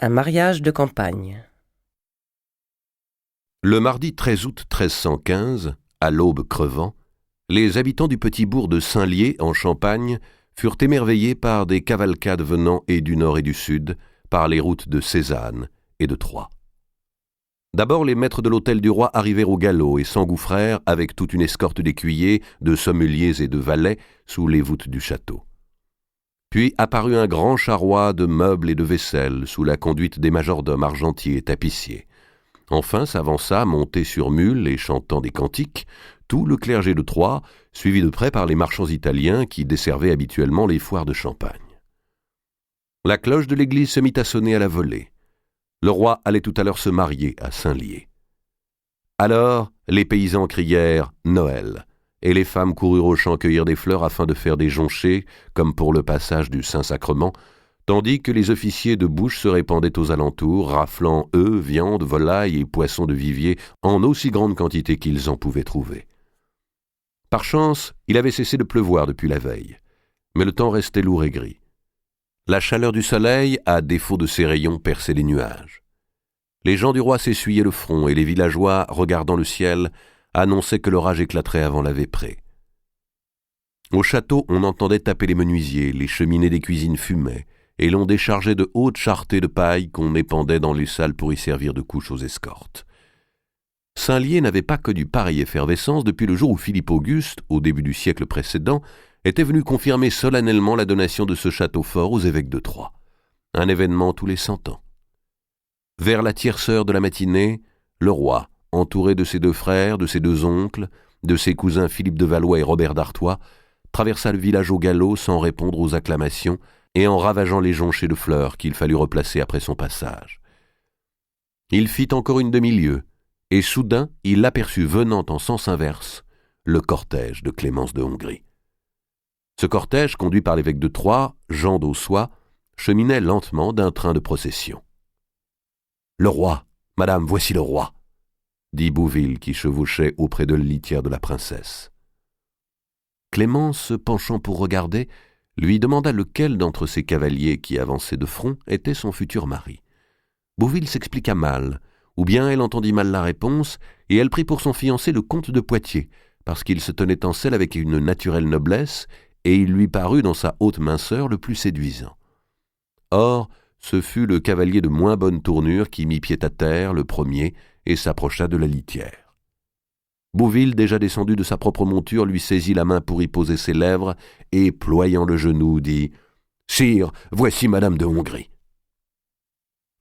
Un mariage de campagne. Le mardi 13 août 1315, à l'aube crevant, les habitants du petit bourg de Saint-Lié, en Champagne, furent émerveillés par des cavalcades venant et du nord et du sud, par les routes de Cézanne et de Troyes. D'abord, les maîtres de l'hôtel du roi arrivèrent au galop et s'engouffrèrent avec toute une escorte d'écuyers, de sommeliers et de valets sous les voûtes du château. Puis apparut un grand charroi de meubles et de vaisselle, sous la conduite des majordomes argentiers et tapissiers. Enfin s'avança, monté sur mule et chantant des cantiques, tout le clergé de Troyes, suivi de près par les marchands italiens qui desservaient habituellement les foires de Champagne. La cloche de l'église se mit à sonner à la volée. Le roi allait tout à l'heure se marier à Saint-Lié. Alors les paysans crièrent « Noël !» et les femmes coururent aux champs cueillir des fleurs afin de faire des jonchées, comme pour le passage du Saint-Sacrement, tandis que les officiers de bouche se répandaient aux alentours, raflant œufs, viande, volailles et poissons de vivier en aussi grande quantité qu'ils en pouvaient trouver. Par chance, il avait cessé de pleuvoir depuis la veille, mais le temps restait lourd et gris. La chaleur du soleil, à défaut de ses rayons, perçait les nuages. Les gens du roi s'essuyaient le front et les villageois, regardant le ciel, annonçaient que l'orage éclaterait avant la vesprée. Au château, on entendait taper les menuisiers, les cheminées des cuisines fumaient, et l'on déchargeait de hautes charretées de paille qu'on épandait dans les salles pour y servir de couche aux escortes. Saint-Lié n'avait pas connu pareille effervescence depuis le jour où Philippe Auguste, au début du siècle précédent, était venu confirmer solennellement la donation de ce château fort aux évêques de Troyes. Un événement tous les 100 ans. Vers la tierceur de la matinée, le roi, entouré de ses 2 frères, de ses 2 oncles, de ses cousins Philippe de Valois et Robert d'Artois, traversa le village au galop sans répondre aux acclamations et en ravageant les jonchées de fleurs qu'il fallut replacer après son passage. Il fit encore une demi-lieue, et soudain il aperçut venant en sens inverse le cortège de Clémence de Hongrie. Ce cortège, conduit par l'évêque de Troyes, Jean d'Ossoy, cheminait lentement d'un train de procession. « Le roi, madame, voici le roi !» dit Bouville qui chevauchait auprès de la litière de la princesse. Clémence, se penchant pour regarder, lui demanda lequel d'entre ces cavaliers qui avançaient de front était son futur mari. Bouville s'expliqua mal, ou bien elle entendit mal la réponse, et elle prit pour son fiancé le comte de Poitiers, parce qu'il se tenait en selle avec une naturelle noblesse, et il lui parut dans sa haute minceur le plus séduisant. Or, ce fut le cavalier de moins bonne tournure qui mit pied à terre, le premier, et s'approcha de la litière. Bouville, déjà descendu de sa propre monture, lui saisit la main pour y poser ses lèvres, et, ployant le genou, dit « Sire, voici madame de Hongrie !»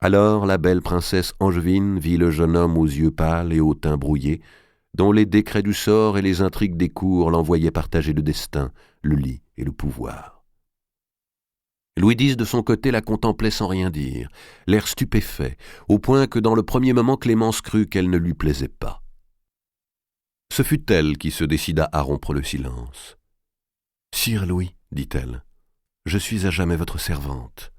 Alors la belle princesse angevine vit le jeune homme aux yeux pâles et au teint brouillé, dont les décrets du sort et les intrigues des cours l'envoyaient partager le destin, le lit et le pouvoir. Louis X, de son côté, la contemplait sans rien dire, l'air stupéfait, au point que dans le premier moment Clémence crut qu'elle ne lui plaisait pas. Ce fut elle qui se décida à rompre le silence. « Sire Louis, dit-elle, je suis à jamais votre servante. »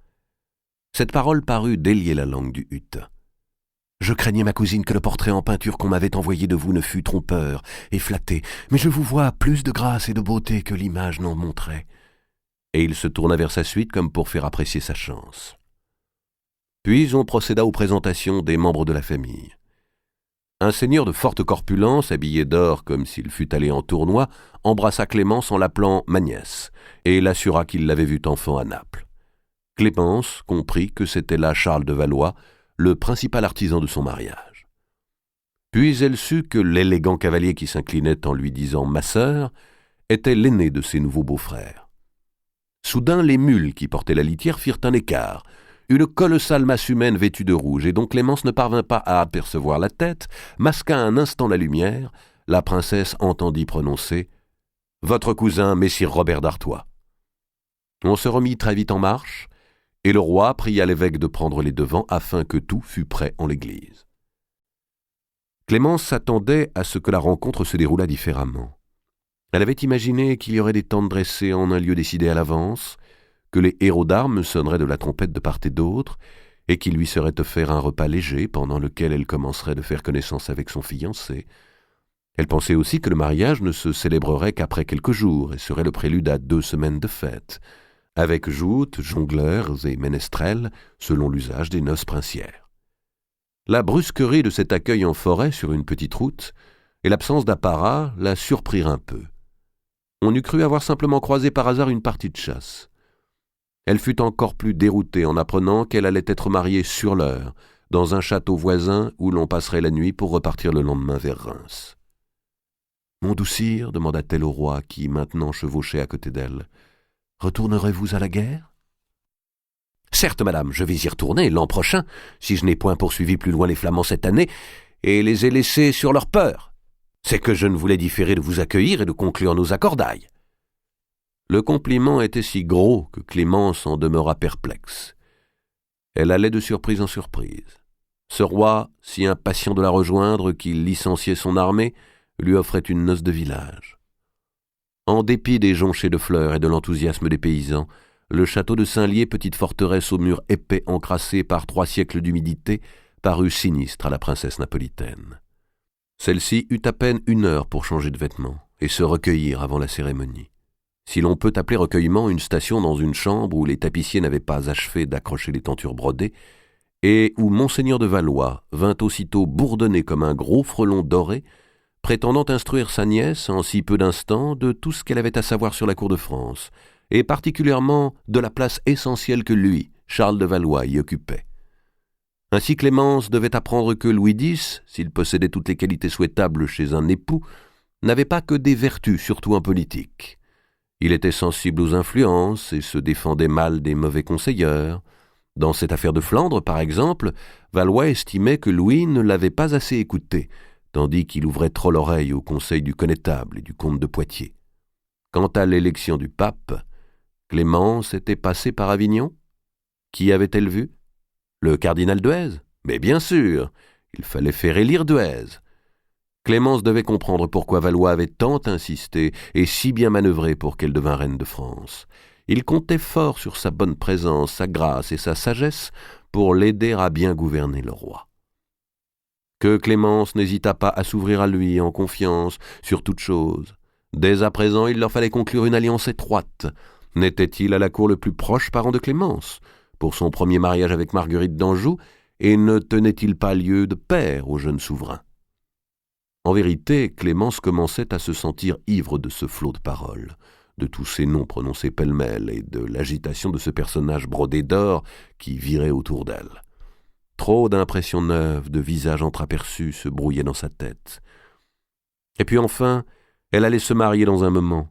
Cette parole parut délier la langue du hutin. Je craignais, ma cousine, que le portrait en peinture qu'on m'avait envoyé de vous ne fût trompeur et flatté, mais je vous vois plus de grâce et de beauté que l'image n'en montrait. Et il se tourna vers sa suite comme pour faire apprécier sa chance. Puis on procéda aux présentations des membres de la famille. Un seigneur de forte corpulence, habillé d'or comme s'il fût allé en tournoi, embrassa Clémence en l'appelant ma nièce, et l'assura qu'il l'avait vue enfant à Naples. Clémence comprit que c'était là Charles de Valois, le principal artisan de son mariage. Puis elle sut que l'élégant cavalier qui s'inclinait en lui disant « ma sœur » était l'aîné de ses nouveaux beaux-frères. Soudain, les mules qui portaient la litière firent un écart. Une colossale masse humaine vêtue de rouge, et dont Clémence ne parvint pas à apercevoir la tête, masqua un instant la lumière. La princesse entendit prononcer « Votre cousin, messire Robert d'Artois ». On se remit très vite en marche, et le roi pria l'évêque de prendre les devants afin que tout fût prêt en l'église. Clémence s'attendait à ce que la rencontre se déroulât différemment. Elle avait imaginé qu'il y aurait des tentes dressées en un lieu décidé à l'avance, que les héros d'armes sonneraient de la trompette de part et d'autre, et qu'il lui serait offert un repas léger pendant lequel elle commencerait de faire connaissance avec son fiancé. Elle pensait aussi que le mariage ne se célébrerait qu'après quelques jours et serait le prélude à 2 semaines de fête, avec joutes, jongleurs et ménestrels, selon l'usage des noces princières. La brusquerie de cet accueil en forêt sur une petite route et l'absence d'apparat la surprirent un peu. On eût cru avoir simplement croisé par hasard une partie de chasse. Elle fut encore plus déroutée en apprenant qu'elle allait être mariée sur l'heure, dans un château voisin où l'on passerait la nuit pour repartir le lendemain vers Reims. « Mon doux sire, demanda-t-elle au roi qui maintenant chevauchait à côté d'elle, retournerez-vous à la guerre ?»« Certes, madame, je vais y retourner l'an prochain, si je n'ai point poursuivi plus loin les Flamands cette année, et les ai laissés sur leur peur. C'est que je ne voulais différer de vous accueillir et de conclure nos accordailles. » Le compliment était si gros que Clémence en demeura perplexe. Elle allait de surprise en surprise. Ce roi, si impatient de la rejoindre qu'il licenciait son armée, lui offrait une noce de village. En dépit des jonchés de fleurs et de l'enthousiasme des paysans, le château de Saint-Lié, petite forteresse aux murs épais encrassés par 3 siècles d'humidité, parut sinistre à la princesse napolitaine. Celle-ci eut à peine 1 heure pour changer de vêtements et se recueillir avant la cérémonie. Si l'on peut appeler recueillement une station dans une chambre où les tapissiers n'avaient pas achevé d'accrocher les tentures brodées, et où Monseigneur de Valois vint aussitôt bourdonner comme un gros frelon doré, prétendant instruire sa nièce en si peu d'instants de tout ce qu'elle avait à savoir sur la cour de France, et particulièrement de la place essentielle que lui, Charles de Valois, y occupait. Ainsi Clémence devait apprendre que Louis X, s'il possédait toutes les qualités souhaitables chez un époux, n'avait pas que des vertus, surtout en politique. Il était sensible aux influences et se défendait mal des mauvais conseilleurs. Dans cette affaire de Flandre, par exemple, Valois estimait que Louis ne l'avait pas assez écouté, tandis qu'il ouvrait trop l'oreille aux conseils du connétable et du comte de Poitiers. Quant à l'élection du pape, Clémence était passée par Avignon. Qui avait-elle vu? Le cardinal d'Euze? Mais bien sûr, il fallait faire élire d'Euze. Clémence devait comprendre pourquoi Valois avait tant insisté et si bien manœuvré pour qu'elle devînt reine de France. Il comptait fort sur sa bonne présence, sa grâce et sa sagesse pour l'aider à bien gouverner le roi. Que Clémence n'hésita pas à s'ouvrir à lui en confiance sur toute chose. Dès à présent, il leur fallait conclure une alliance étroite. N'était-il à la cour le plus proche parent de Clémence, pour son premier mariage avec Marguerite d'Anjou, et ne tenait-il pas lieu de père au jeune souverain? En vérité, Clémence commençait à se sentir ivre de ce flot de paroles, de tous ces noms prononcés pêle-mêle et de l'agitation de ce personnage brodé d'or qui virait autour d'elle. Trop d'impressions neuves, de visages entreaperçus se brouillaient dans sa tête. Et puis enfin, elle allait se marier dans un moment.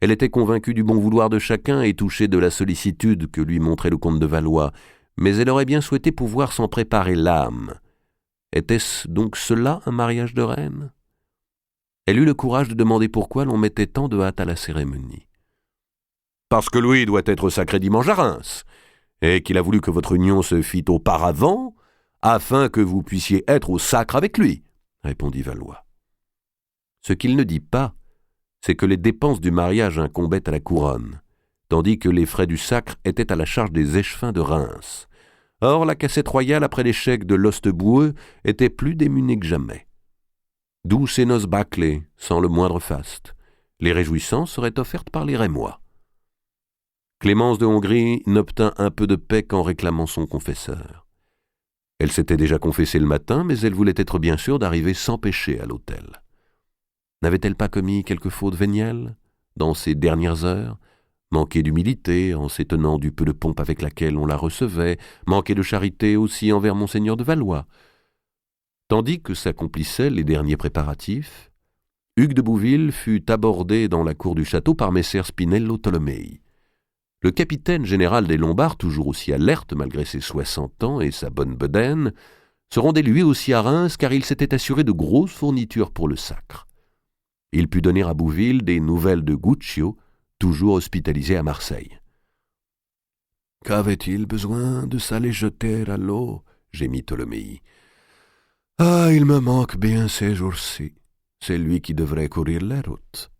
Elle était convaincue du bon vouloir de chacun et touchée de la sollicitude que lui montrait le comte de Valois, mais elle aurait bien souhaité pouvoir s'en préparer l'âme. Était-ce donc cela un mariage de reine? Elle eut le courage de demander pourquoi l'on mettait tant de hâte à la cérémonie. « Parce que Louis doit être sacré dimanche à Reims, et qu'il a voulu que votre union se fît auparavant, afin que vous puissiez être au sacre avec lui, » répondit Valois. Ce qu'il ne dit pas, c'est que les dépenses du mariage incombaient à la couronne, tandis que les frais du sacre étaient à la charge des échevins de Reims. Or, la cassette royale, après l'échec de l'Osteboueux, était plus démunie que jamais. D'où ces noces bâclées, sans le moindre faste. Les réjouissances seraient offertes par les Rémois. Clémence de Hongrie n'obtint un peu de paix qu'en réclamant son confesseur. Elle s'était déjà confessée le matin, mais elle voulait être bien sûre d'arriver sans péché à l'autel. N'avait-elle pas commis quelque faute vénielle dans ces dernières heures? Manquer d'humilité en s'étonnant du peu de pompe avec laquelle on la recevait, manquer de charité aussi envers Monseigneur de Valois. Tandis que s'accomplissaient les derniers préparatifs, Hugues de Bouville fut abordé dans la cour du château par messire Spinello Tolomei. Le capitaine général des Lombards, toujours aussi alerte malgré ses 60 ans et sa bonne bedaine, se rendait lui aussi à Reims car il s'était assuré de grosses fournitures pour le sacre. Il put donner à Bouville des nouvelles de Guccio, toujours hospitalisé à Marseille. « Qu'avait-il besoin de s'aller jeter à l'eau » gémit Tolomei. « Ah, il me manque bien ces jours-ci. C'est lui qui devrait courir les routes. »«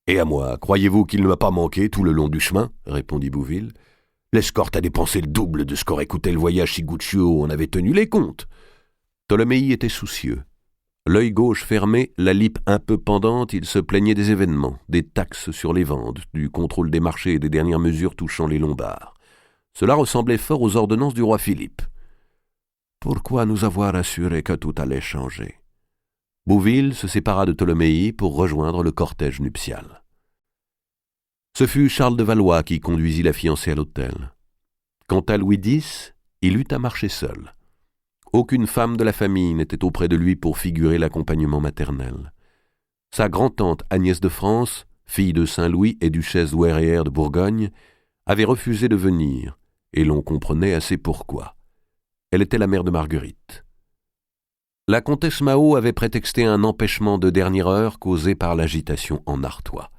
Et à moi, croyez-vous qu'il ne m'a pas manqué tout le long du chemin ?» répondit Bouville. « L'escorte a dépensé le double de ce qu'aurait coûté le voyage si Guccio en avait tenu les comptes. » Tolomei était soucieux. L'œil gauche fermé, la lippe un peu pendante, il se plaignait des événements, des taxes sur les ventes, du contrôle des marchés et des dernières mesures touchant les Lombards. Cela ressemblait fort aux ordonnances du roi Philippe. Pourquoi nous avoir assuré que tout allait changer? Bouville se sépara de Tholomyès pour rejoindre le cortège nuptial. Ce fut Charles de Valois qui conduisit la fiancée à l'hôtel. Quant à Louis X, il eut à marcher seul. Aucune femme de la famille n'était auprès de lui pour figurer l'accompagnement maternel. Sa grand-tante Agnès de France, fille de Saint-Louis et duchesse douairière de Bourgogne, avait refusé de venir, et l'on comprenait assez pourquoi. Elle était la mère de Marguerite. La comtesse Mao avait prétexté un empêchement de dernière heure causé par l'agitation en Artois.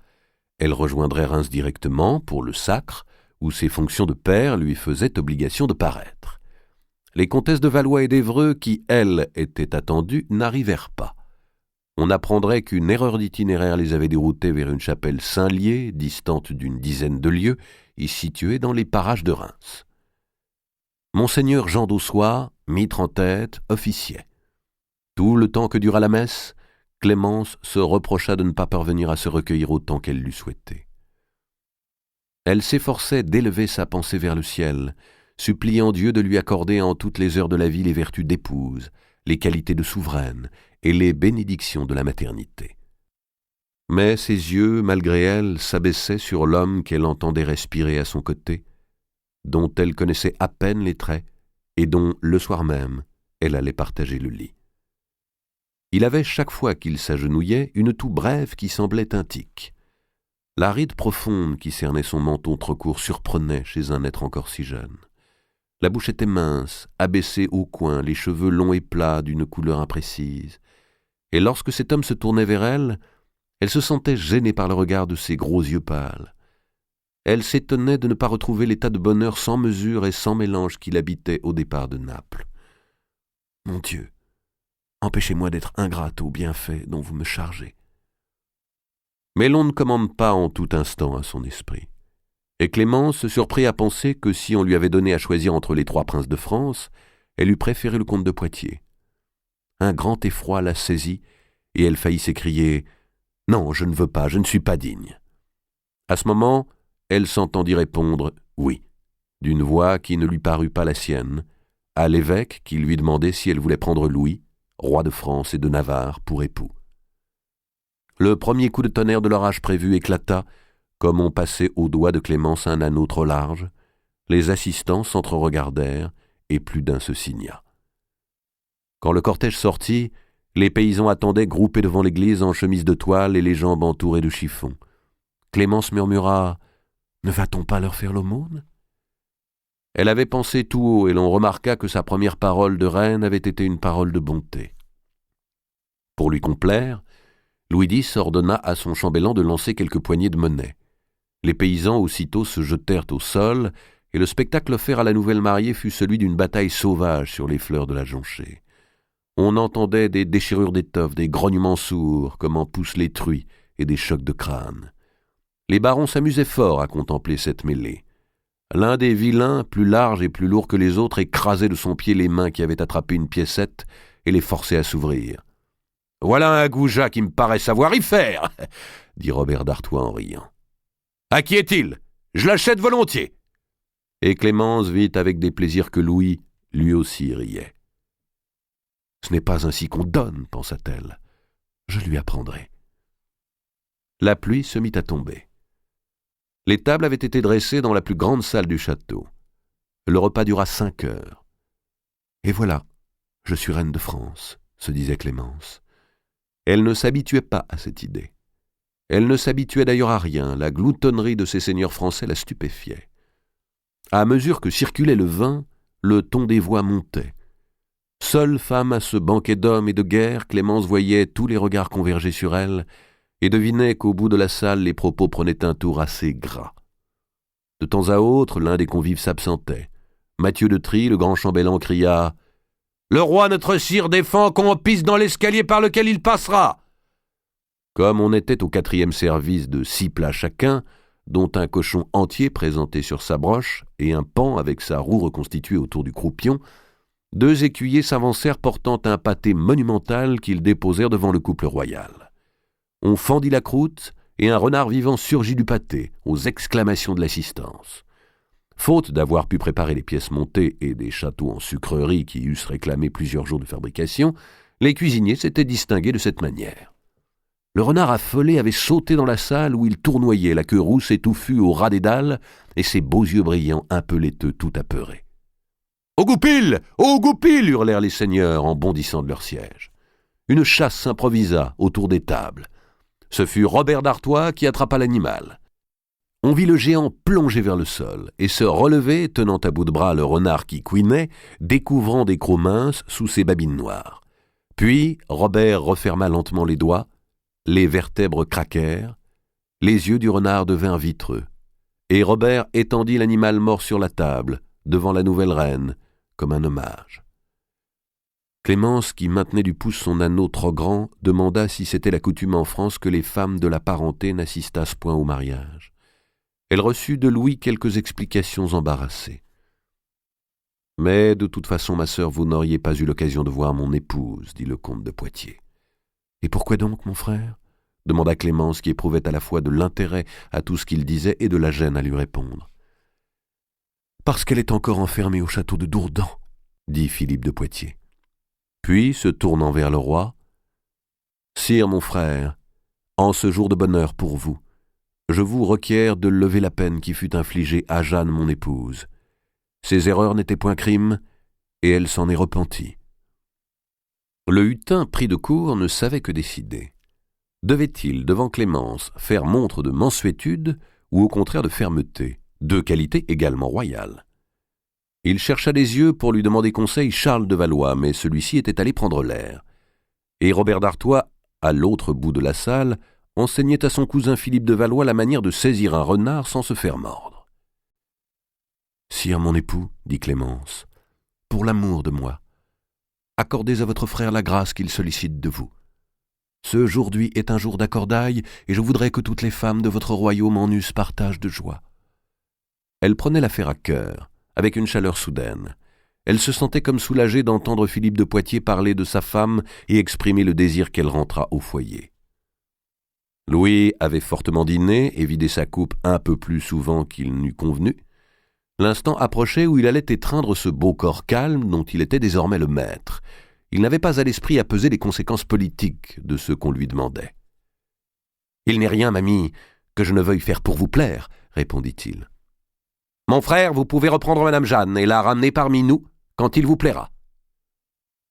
Elle rejoindrait Reims directement pour le sacre, où ses fonctions de père lui faisaient obligation de paraître. Les comtesses de Valois et d'Évreux, qui, elles, étaient attendues, n'arrivèrent pas. On apprendrait qu'une erreur d'itinéraire les avait déroutées vers une chapelle Saint-Lié, distante d'une dizaine de lieues, et située dans les parages de Reims. Monseigneur Jean d'Ossoy, mitre en tête, officiait. Tout le temps que dura la messe, Clémence se reprocha de ne pas parvenir à se recueillir autant qu'elle l'eût souhaité. Elle s'efforçait d'élever sa pensée vers le ciel, suppliant Dieu de lui accorder en toutes les heures de la vie les vertus d'épouse, les qualités de souveraine et les bénédictions de la maternité. Mais ses yeux, malgré elle, s'abaissaient sur l'homme qu'elle entendait respirer à son côté, dont elle connaissait à peine les traits et dont, le soir même, elle allait partager le lit. Il avait, chaque fois qu'il s'agenouillait, une toux brève qui semblait un tic. La ride profonde qui cernait son menton trop court surprenait chez un être encore si jeune. La bouche était mince, abaissée au coin, les cheveux longs et plats d'une couleur imprécise. Et lorsque cet homme se tournait vers elle se sentait gênée par le regard de ses gros yeux pâles. Elle s'étonnait de ne pas retrouver l'état de bonheur sans mesure et sans mélange qui l'habitait au départ de Naples. « Mon Dieu, empêchez-moi d'être ingrate aux bienfaits dont vous me chargez. » Mais l'on ne commande pas en tout instant à son esprit. Et Clémence se surprit à penser que si on lui avait donné à choisir entre les 3 princes de France, elle eût préféré le comte de Poitiers. Un grand effroi la saisit, et elle faillit s'écrier « Non, je ne veux pas, je ne suis pas digne. » À ce moment, elle s'entendit répondre « Oui », d'une voix qui ne lui parut pas la sienne, à l'évêque qui lui demandait si elle voulait prendre Louis, roi de France et de Navarre, pour époux. Le premier coup de tonnerre de l'orage prévu éclata, comme on passait au doigt de Clémence un anneau trop large. Les assistants s'entre-regardèrent, et plus d'un se signa. Quand le cortège sortit, les paysans attendaient groupés devant l'église en chemise de toile et les jambes entourées de chiffons. Clémence murmura « Ne va-t-on pas leur faire l'aumône ?» Elle avait pensé tout haut, et l'on remarqua que sa première parole de reine avait été une parole de bonté. Pour lui complaire, Louis X ordonna à son chambellan de lancer quelques poignées de monnaie. Les paysans aussitôt se jetèrent au sol, et le spectacle offert à la nouvelle mariée fut celui d'une bataille sauvage sur les fleurs de la jonchée. On entendait des déchirures d'étoffes, des grognements sourds, comme en poussent les truies, et des chocs de crâne. Les barons s'amusaient fort à contempler cette mêlée. L'un des vilains, plus large et plus lourd que les autres, écrasait de son pied les mains qui avaient attrapé une piécette et les forçait à s'ouvrir. « Voilà un goujat qui me paraît savoir y faire !» dit Robert d'Artois en riant. « À qui est-il ? Je l'achète volontiers !» Et Clémence vit avec des plaisirs que Louis, lui aussi, riait. « Ce n'est pas ainsi qu'on donne, pensa-t-elle. Je lui apprendrai. » La pluie se mit à tomber. Les tables avaient été dressées dans la plus grande salle du château. Le repas dura 5 heures. « Et voilà, je suis reine de France », se disait Clémence. Elle ne s'habituait pas à cette idée. Elle ne s'habituait d'ailleurs à rien, la gloutonnerie de ces seigneurs français la stupéfiait. À mesure que circulait le vin, le ton des voix montait. Seule femme à ce banquet d'hommes et de guerre, Clémence voyait tous les regards converger sur elle et devinait qu'au bout de la salle, les propos prenaient un tour assez gras. De temps à autre, l'un des convives s'absentait. Mathieu de Trie, le grand chambellan, cria « Le roi notre sire défend qu'on pisse dans l'escalier par lequel il passera !» Comme on était au 4e service de 6 plats chacun, dont un cochon entier présenté sur sa broche et un paon avec sa roue reconstituée autour du croupion, 2 écuyers s'avancèrent portant un pâté monumental qu'ils déposèrent devant le couple royal. On fendit la croûte, et un renard vivant surgit du pâté, aux exclamations de l'assistance. Faute d'avoir pu préparer les pièces montées et des châteaux en sucrerie qui eussent réclamé plusieurs jours de fabrication, les cuisiniers s'étaient distingués de cette manière. Le renard affolé avait sauté dans la salle où il tournoyait, la queue rousse et touffue au ras des dalles, et ses beaux yeux brillants un peu laiteux, tout apeurés. « Au goupil ! Au goupil !» hurlèrent les seigneurs en bondissant de leur siège. Une chasse s'improvisa autour des tables. Ce fut Robert d'Artois qui attrapa l'animal. On vit le géant plonger vers le sol et se relever, tenant à bout de bras le renard qui couinait, découvrant des crocs minces sous ses babines noires. Puis Robert referma lentement les doigts, les vertèbres craquèrent, les yeux du renard devinrent vitreux, et Robert étendit l'animal mort sur la table, devant la nouvelle reine, comme un hommage. Clémence, qui maintenait du pouce son anneau trop grand, demanda si c'était la coutume en France que les femmes de la parenté n'assistassent point au mariage. Elle reçut de Louis quelques explications embarrassées. « Mais de toute façon, ma sœur, vous n'auriez pas eu l'occasion de voir mon épouse, dit le comte de Poitiers. »« Et pourquoi donc, mon frère ?» demanda Clémence, qui éprouvait à la fois de l'intérêt à tout ce qu'il disait et de la gêne à lui répondre. « Parce qu'elle est encore enfermée au château de Dourdan, » dit Philippe de Poitiers. Puis, se tournant vers le roi, « Sire, mon frère, en ce jour de bonheur pour vous, je vous requiers de lever la peine qui fut infligée à Jeanne, mon épouse. Ses erreurs n'étaient point crimes, et elle s'en est repentie. » Le hutin, pris de court, ne savait que décider. Devait-il, devant Clémence, faire montre de mansuétude ou au contraire de fermeté, 2 qualités également royales? Il chercha des yeux pour lui demander conseil Charles de Valois, mais celui-ci était allé prendre l'air. Et Robert d'Artois, à l'autre bout de la salle, enseignait à son cousin Philippe de Valois la manière de saisir un renard sans se faire mordre. « Sire mon époux, dit Clémence, pour l'amour de moi, accordez à votre frère la grâce qu'il sollicite de vous. Ce aujourd'hui est un jour d'accordaille, et je voudrais que toutes les femmes de votre royaume en eussent partage de joie. » Elle prenait l'affaire à cœur, avec une chaleur soudaine. Elle se sentait comme soulagée d'entendre Philippe de Poitiers parler de sa femme et exprimer le désir qu'elle rentrât au foyer. Louis avait fortement dîné et vidé sa coupe un peu plus souvent qu'il n'eût convenu. L'instant approchait où il allait étreindre ce beau corps calme dont il était désormais le maître. Il n'avait pas à l'esprit à peser les conséquences politiques de ce qu'on lui demandait. « Il n'est rien, mamie, que je ne veuille faire pour vous plaire, » répondit-il. « Mon frère, vous pouvez reprendre madame Jeanne et la ramener parmi nous quand il vous plaira. »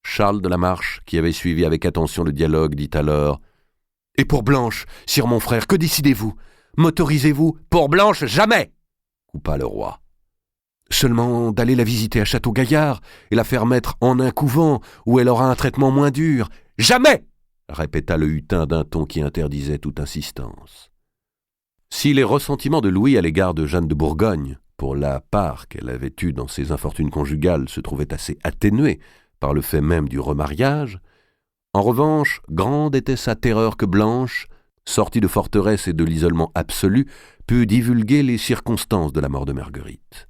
Charles de la Marche, qui avait suivi avec attention le dialogue, dit alors « Et pour Blanche, sire mon frère, que décidez-vous? M'autorisez-vous ?»« Pour Blanche, jamais !» coupa le roi. « Seulement d'aller la visiter à Château-Gaillard et la faire mettre en un couvent où elle aura un traitement moins dur. »« Jamais !» répéta le hutin d'un ton qui interdisait toute insistance. Si les ressentiments de Louis à l'égard de Jeanne de Bourgogne, pour la part qu'elle avait eue dans ses infortunes conjugales, se trouvaient assez atténués par le fait même du remariage, en revanche, grande était sa terreur que Blanche, sortie de forteresse et de l'isolement absolu, pût divulguer les circonstances de la mort de Marguerite.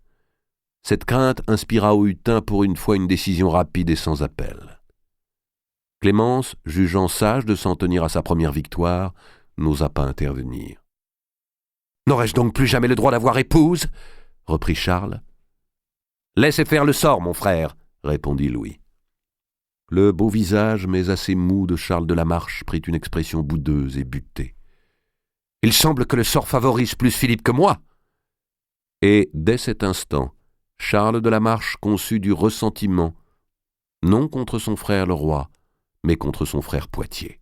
Cette crainte inspira au hutin pour une fois une décision rapide et sans appel. Clémence, jugeant sage de s'en tenir à sa première victoire, n'osa pas intervenir. « N'aurais-je donc plus jamais le droit d'avoir épouse ?» reprit Charles. « Laissez faire le sort, mon frère, » répondit Louis. Le beau visage, mais assez mou de Charles de la Marche, prit une expression boudeuse et butée. « Il semble que le sort favorise plus Philippe que moi. » Et, dès cet instant, Charles de la Marche conçut du ressentiment, non contre son frère le roi, mais contre son frère Poitiers.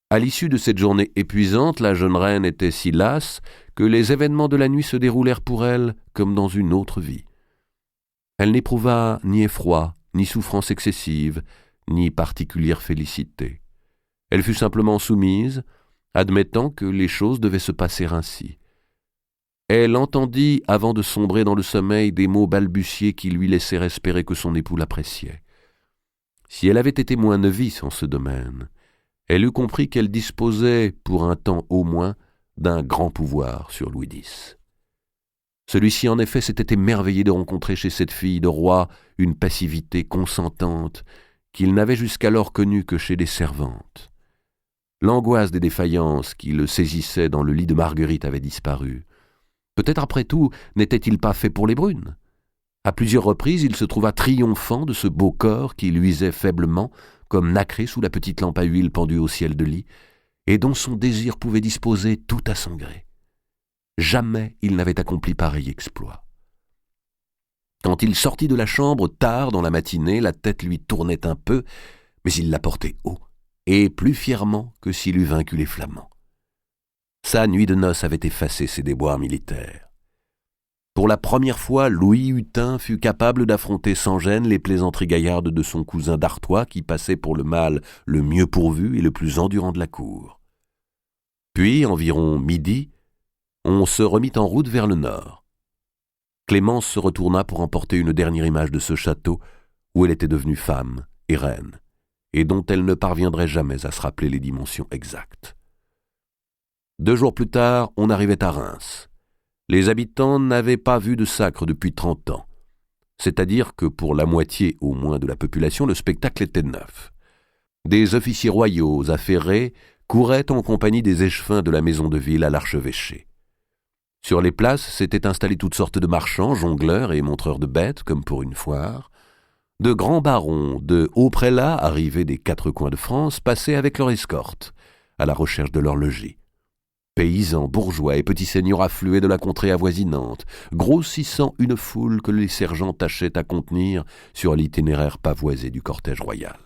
À l'issue de cette journée épuisante, la jeune reine était si lasse que les événements de la nuit se déroulèrent pour elle comme dans une autre vie. Elle n'éprouva ni effroi, ni souffrance excessive, ni particulière félicité. Elle fut simplement soumise, admettant que les choses devaient se passer ainsi. Elle entendit, avant de sombrer dans le sommeil, des mots balbutiés qui lui laissèrent espérer que son époux l'appréciait. Si elle avait été moins novice en ce domaine, elle eût compris qu'elle disposait, pour un temps au moins, d'un grand pouvoir sur Louis X. Celui-ci, en effet, s'était émerveillé de rencontrer chez cette fille de roi une passivité consentante qu'il n'avait jusqu'alors connue que chez les servantes. L'angoisse des défaillances qui le saisissaient dans le lit de Marguerite avait disparu. Peut-être après tout n'était-il pas fait pour les brunes. À plusieurs reprises, il se trouva triomphant de ce beau corps qui luisait faiblement, comme nacré sous la petite lampe à huile pendue au ciel de lit, et dont son désir pouvait disposer tout à son gré. Jamais il n'avait accompli pareil exploit. Quand il sortit de la chambre tard dans la matinée, la tête lui tournait un peu, mais il la portait haut, et plus fièrement que s'il eût vaincu les Flamands. Sa nuit de noces avait effacé ses déboires militaires. Pour la première fois, Louis Hutin fut capable d'affronter sans gêne les plaisanteries gaillardes de son cousin d'Artois qui passait pour le mâle le mieux pourvu et le plus endurant de la cour. Puis, environ midi, on se remit en route vers le nord. Clémence se retourna pour emporter une dernière image de ce château où elle était devenue femme et reine, et dont elle ne parviendrait jamais à se rappeler les dimensions exactes. 2 jours plus tard, on arrivait à Reims. Les habitants n'avaient pas vu de sacre depuis 30 ans, c'est-à-dire que pour la moitié au moins de la population, le spectacle était neuf. Des officiers royaux affairés couraient en compagnie des échevins de la maison de ville à l'archevêché. Sur les places s'étaient installés toutes sortes de marchands, jongleurs et montreurs de bêtes, comme pour une foire. De grands barons, de hauts prélats arrivés des 4 coins de France passaient avec leur escorte, à la recherche de leur logis. Paysans, bourgeois et petits seigneurs affluaient de la contrée avoisinante, grossissant une foule que les sergents tâchaient à contenir sur l'itinéraire pavoisé du cortège royal.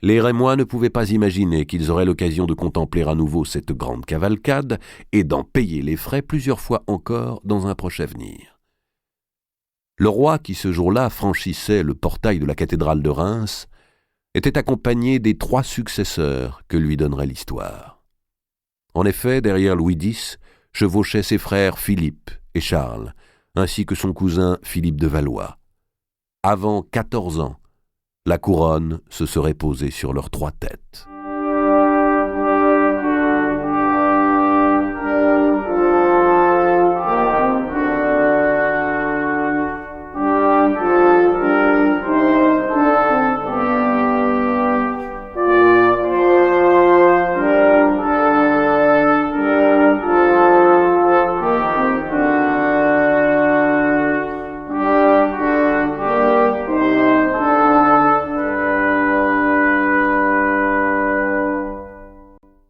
Les Rémois ne pouvaient pas imaginer qu'ils auraient l'occasion de contempler à nouveau cette grande cavalcade et d'en payer les frais plusieurs fois encore dans un proche avenir. Le roi, qui ce jour-là franchissait le portail de la cathédrale de Reims, était accompagné des 3 successeurs que lui donnerait l'histoire. En effet, derrière Louis X, chevauchaient ses frères Philippe et Charles, ainsi que son cousin Philippe de Valois. Avant 14 ans, la couronne se serait posée sur leurs 3 têtes.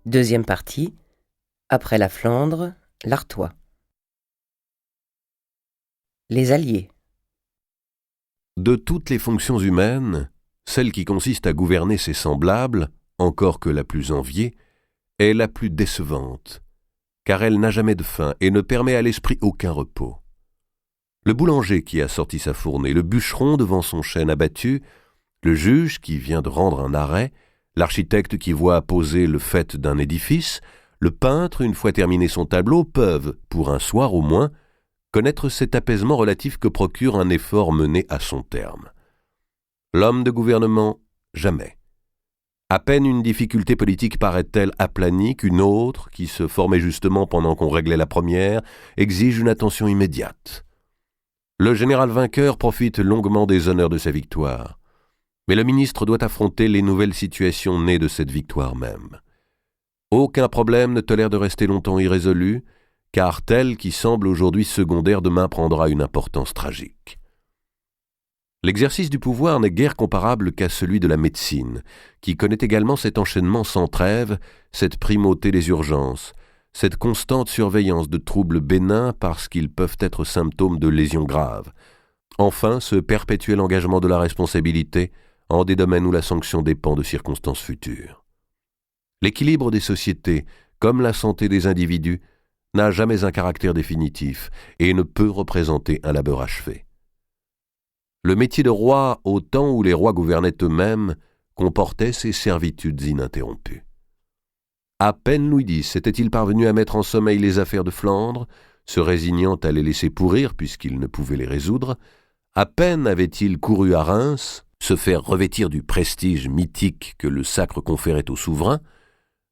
Deuxième partie, après la Flandre, l'Artois. Les alliés. De toutes les fonctions humaines, celle qui consiste à gouverner ses semblables, encore que la plus enviée, est la plus décevante, car elle n'a jamais de fin et ne permet à l'esprit aucun repos. Le boulanger qui a sorti sa fournée, le bûcheron devant son chêne abattu, le juge qui vient de rendre un arrêt, l'architecte qui voit poser le faîte d'un édifice, le peintre, une fois terminé son tableau, peuvent, pour un soir au moins, connaître cet apaisement relatif que procure un effort mené à son terme. L'homme de gouvernement, jamais. À peine une difficulté politique paraît-elle aplanie qu'une autre, qui se formait justement pendant qu'on réglait la première, exige une attention immédiate. Le général vainqueur profite longuement des honneurs de sa victoire. Mais le ministre doit affronter les nouvelles situations nées de cette victoire même. Aucun problème ne tolère de rester longtemps irrésolu, car tel qui semble aujourd'hui secondaire demain prendra une importance tragique. L'exercice du pouvoir n'est guère comparable qu'à celui de la médecine, qui connaît également cet enchaînement sans trêve, cette primauté des urgences, cette constante surveillance de troubles bénins parce qu'ils peuvent être symptômes de lésions graves, enfin ce perpétuel engagement de la responsabilité en des domaines où la sanction dépend de circonstances futures. L'équilibre des sociétés, comme la santé des individus, n'a jamais un caractère définitif et ne peut représenter un labeur achevé. Le métier de roi, au temps où les rois gouvernaient eux-mêmes, comportait ces servitudes ininterrompues. À peine Louis X était-il parvenu à mettre en sommeil les affaires de Flandre, se résignant à les laisser pourrir puisqu'il ne pouvait les résoudre, à peine avait-il couru à Reims, se faire revêtir du prestige mythique que le sacre conférait au souverain,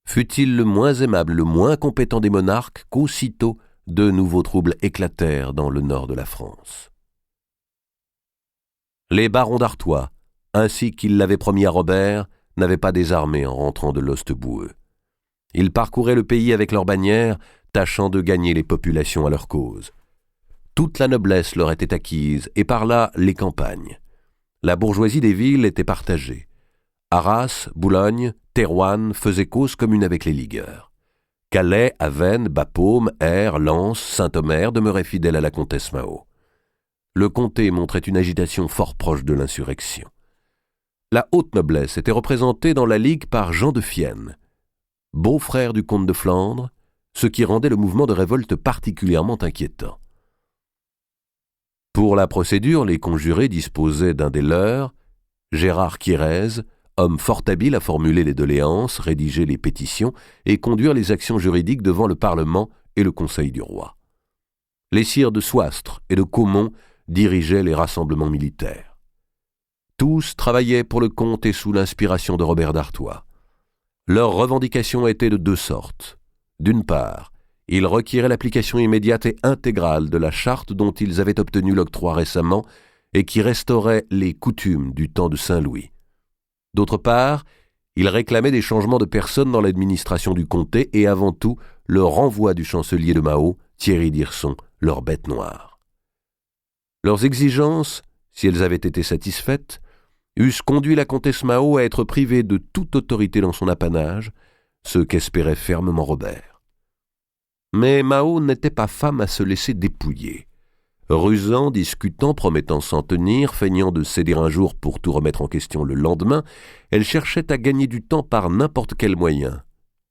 fut-il le moins aimable, le moins compétent des monarques, qu'aussitôt de nouveaux troubles éclatèrent dans le nord de la France. Les barons d'Artois, ainsi qu'ils l'avaient promis à Robert, n'avaient pas désarmé en rentrant de l'Ost-Boueux. Ils parcouraient le pays avec leurs bannières, tâchant de gagner les populations à leur cause. Toute la noblesse leur était acquise, et par là les campagnes. La bourgeoisie des villes était partagée. Arras, Boulogne, Thérouanne faisaient cause commune avec les ligueurs. Calais, Avesnes, Bapaume, Ayr, Lens, Saint-Omer demeuraient fidèles à la comtesse Mao. Le comté montrait une agitation fort proche de l'insurrection. La haute noblesse était représentée dans la Ligue par Jean de Fienne, beau-frère du comte de Flandre, ce qui rendait le mouvement de révolte particulièrement inquiétant. Pour la procédure, les conjurés disposaient d'un des leurs, Gérard Quirez, homme fort habile à formuler les doléances, rédiger les pétitions et conduire les actions juridiques devant le Parlement et le Conseil du roi. Les sires de Soistre et de Caumont dirigeaient les rassemblements militaires. Tous travaillaient pour le comte et sous l'inspiration de Robert d'Artois. Leurs revendications étaient de deux sortes. D'une part, ils requéraient l'application immédiate et intégrale de la charte dont ils avaient obtenu l'octroi récemment et qui restaurait les coutumes du temps de Saint-Louis. D'autre part, ils réclamaient des changements de personnes dans l'administration du comté et avant tout le renvoi du chancelier de Mao, Thierry d'Hirson, leur bête noire. Leurs exigences, si elles avaient été satisfaites, eussent conduit la comtesse Mao à être privée de toute autorité dans son apanage, ce qu'espérait fermement Robert. Mais Mao n'était pas femme à se laisser dépouiller. Rusant, discutant, promettant s'en tenir, feignant de céder un jour pour tout remettre en question le lendemain, elle cherchait à gagner du temps par n'importe quel moyen.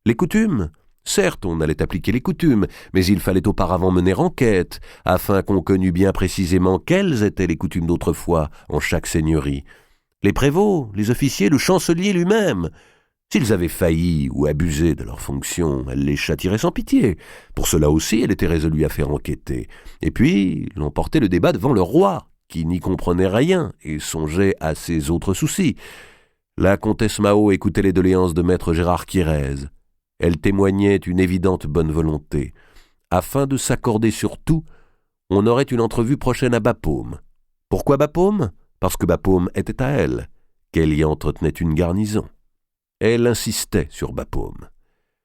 Les coutumes ? Certes, on allait appliquer les coutumes, mais il fallait auparavant mener enquête, afin qu'on connût bien précisément quelles étaient les coutumes d'autrefois en chaque seigneurie. Les prévôts, les officiers, le chancelier lui-même. S'ils avaient failli ou abusé de leurs fonctions, elle les châtierait sans pitié. Pour cela aussi, elle était résolue à faire enquêter. Et puis, l'on portait le débat devant le roi, qui n'y comprenait rien et songeait à ses autres soucis. La comtesse Mao écoutait les doléances de maître Gérard Quirez. Elle témoignait une évidente bonne volonté. Afin de s'accorder sur tout, on aurait une entrevue prochaine à Bapaume. Pourquoi Bapaume ? Parce que Bapaume était à elle, qu'elle y entretenait une garnison. Elle insistait sur Bapaume.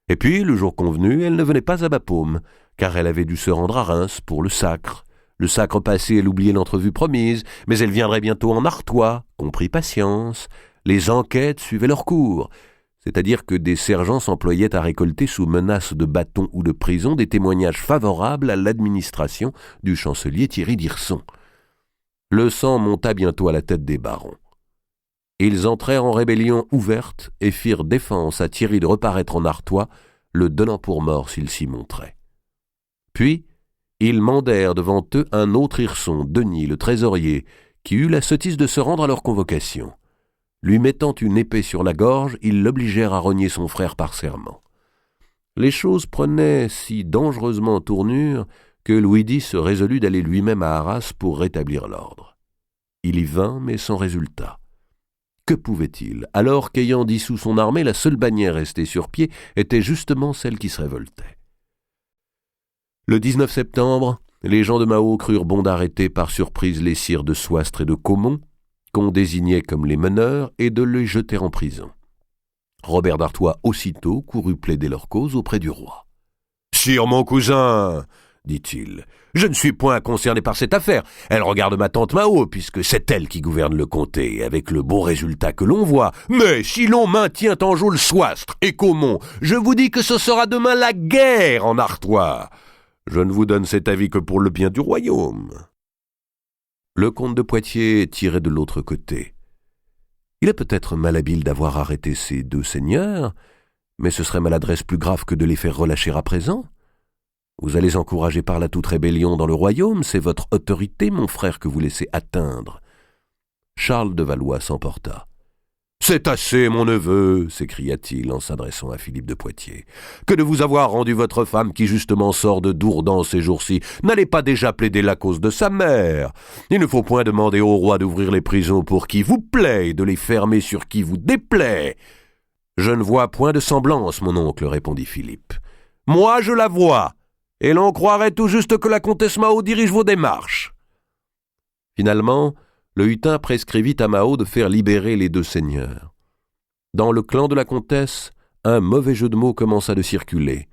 Et puis, le jour convenu, elle ne venait pas à Bapaume, car elle avait dû se rendre à Reims pour le sacre. Le sacre passé, elle oubliait l'entrevue promise, mais elle viendrait bientôt en Artois, comprit patience. Les enquêtes suivaient leur cours, c'est-à-dire que des sergents s'employaient à récolter sous menace de bâton ou de prison des témoignages favorables à l'administration du chancelier Thierry d'Hirson. Le sang monta bientôt à la tête des barons. Ils entrèrent en rébellion ouverte et firent défense à Thierry de reparaître en Artois, le donnant pour mort s'il s'y montrait. Puis, ils mandèrent devant eux un autre Hirson, Denis, le trésorier, qui eut la sottise de se rendre à leur convocation. Lui mettant une épée sur la gorge, ils l'obligèrent à renier son frère par serment. Les choses prenaient si dangereusement tournure que Louis X se résolut d'aller lui-même à Arras pour rétablir l'ordre. Il y vint, mais sans résultat. Que pouvait-il, alors qu'ayant dissous son armée, la seule bannière restée sur pied était justement celle qui se révoltait? Le 19 septembre, les gens de Mao crurent bon d'arrêter par surprise les sires de Soistre et de Caumont, qu'on désignait comme les meneurs, et de les jeter en prison. Robert d'Artois aussitôt courut plaider leur cause auprès du roi. « Sire mon cousin !» dit-il, « je ne suis point concerné par cette affaire. Elle regarde ma tante Mao, puisque c'est elle qui gouverne le comté, avec le bon résultat que l'on voit. Mais si l'on maintient en joue le Soistre et Caumont, je vous dis que ce sera demain la guerre en Artois. Je ne vous donne cet avis que pour le bien du royaume. » Le comte de Poitiers tirait de l'autre côté. Il est peut-être malhabile d'avoir arrêté ces deux seigneurs, mais ce serait maladresse plus grave que de les faire relâcher à présent. Vous allez encourager par là toute rébellion dans le royaume, c'est votre autorité, mon frère, que vous laissez atteindre. Charles de Valois s'emporta. « C'est assez, mon neveu !» s'écria-t-il en s'adressant à Philippe de Poitiers. « Que de vous avoir rendu votre femme qui justement sort de Dourdan ces jours-ci. N'allez pas déjà plaider la cause de sa mère. Il ne faut point demander au roi d'ouvrir les prisons pour qui vous plaît et de les fermer sur qui vous déplaît. »« Je ne vois point de semblance, mon oncle, répondit Philippe. Moi, je la vois. et l'on croirait tout juste que la comtesse Mao dirige vos démarches. » Finalement, le hutin prescrivit à Mao de faire libérer les deux seigneurs. Dans le clan de la comtesse, un mauvais jeu de mots commença de circuler.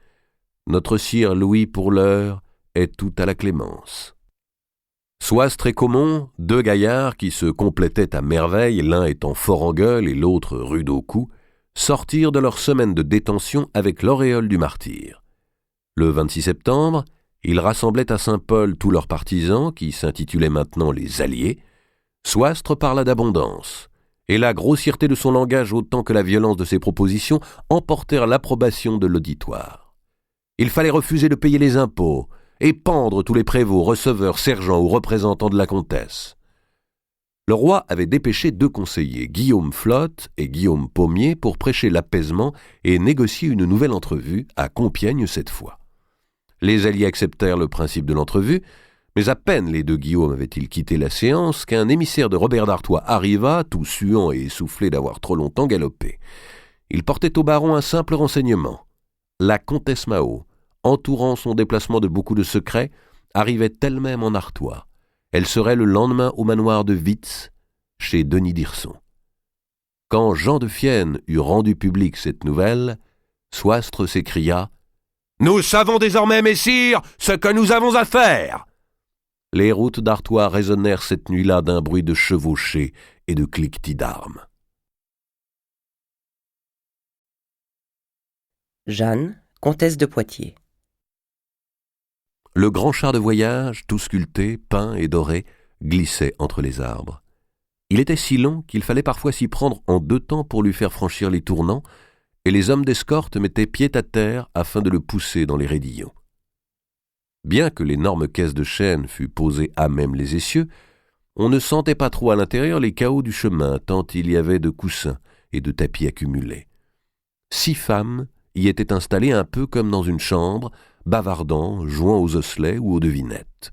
Notre sire Louis, pour l'heure, est tout à la clémence. Soistre et Caumont, deux gaillards qui se complétaient à merveille, l'un étant fort en gueule et l'autre rude au cou, sortirent de leur semaine de détention avec l'auréole du martyre. Le 26 septembre, ils rassemblaient à Saint-Paul tous leurs partisans, qui s'intitulaient maintenant les Alliés. Soistre parla d'abondance, et la grossièreté de son langage autant que la violence de ses propositions emportèrent l'approbation de l'auditoire. Il fallait refuser de payer les impôts, et pendre tous les prévôts, receveurs, sergents ou représentants de la comtesse. Le roi avait dépêché deux conseillers, Guillaume Flotte et Guillaume Pommier, pour prêcher l'apaisement et négocier une nouvelle entrevue, à Compiègne cette fois. Les alliés acceptèrent le principe de l'entrevue, mais à peine les deux Guillaume avaient-ils quitté la séance qu'un émissaire de Robert d'Artois arriva, tout suant et essoufflé d'avoir trop longtemps galopé. Il portait au baron un simple renseignement. La comtesse Mao, entourant son déplacement de beaucoup de secrets, arrivait elle-même en Artois. Elle serait le lendemain au manoir de Witz, chez Denis d'Hirson. Quand Jean de Fienne eut rendu publique cette nouvelle, Soistre s'écria « Nous savons désormais, messire, ce que nous avons à faire !» Les routes d'Artois résonnèrent cette nuit-là d'un bruit de chevauchée et de cliquetis d'armes. Jeanne, comtesse de Poitiers. Le grand char de voyage, tout sculpté, peint et doré, glissait entre les arbres. Il était si long qu'il fallait parfois s'y prendre en 2 temps pour lui faire franchir les tournants, et les hommes d'escorte mettaient pied à terre afin de le pousser dans les raidillons. Bien que l'énorme caisse de chêne fût posée à même les essieux, on ne sentait pas trop à l'intérieur les cahots du chemin, tant il y avait de coussins et de tapis accumulés. 6 femmes y étaient installées un peu comme dans une chambre, bavardant, jouant aux osselets ou aux devinettes.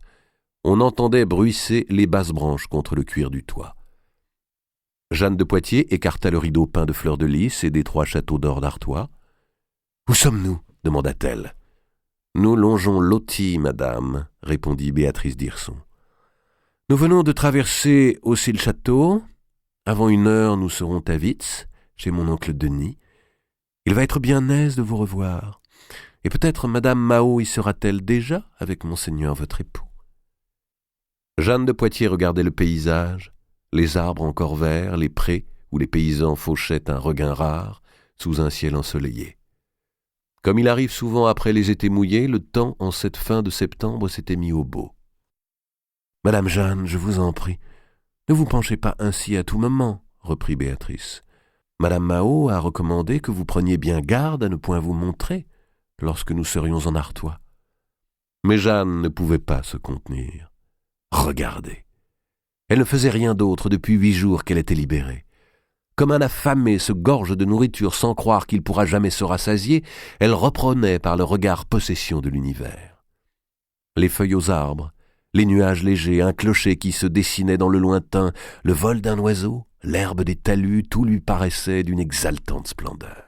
On entendait bruisser les basses branches contre le cuir du toit. Jeanne de Poitiers écarta le rideau peint de fleurs de lys et des 3 châteaux d'or d'Artois. « Où sommes-nous » demanda-t-elle. « Nous longeons l'Authie, madame, » répondit Béatrice d'Hirson. « Nous venons de traverser aussi le château. Avant 1 heure, nous serons à Witz, chez mon oncle Denis. Il va être bien aise de vous revoir. Et peut-être madame Mao y sera-t-elle déjà avec monseigneur votre époux. » Jeanne de Poitiers regardait le paysage, les arbres encore verts, les prés où les paysans fauchaient un regain rare sous un ciel ensoleillé. Comme il arrive souvent après les étés mouillés, le temps en cette fin de septembre s'était mis au beau. « Madame Jeanne, je vous en prie, ne vous penchez pas ainsi à tout moment, » reprit Béatrice. « Madame Mao a recommandé que vous preniez bien garde à ne point vous montrer lorsque nous serions en Artois. » Mais Jeanne ne pouvait pas se contenir. Regardez. Elle ne faisait rien d'autre depuis 8 jours qu'elle était libérée. Comme un affamé se gorge de nourriture sans croire qu'il pourra jamais se rassasier, elle reprenait par le regard possession de l'univers. Les feuilles aux arbres, les nuages légers, un clocher qui se dessinait dans le lointain, le vol d'un oiseau, l'herbe des talus, tout lui paraissait d'une exaltante splendeur.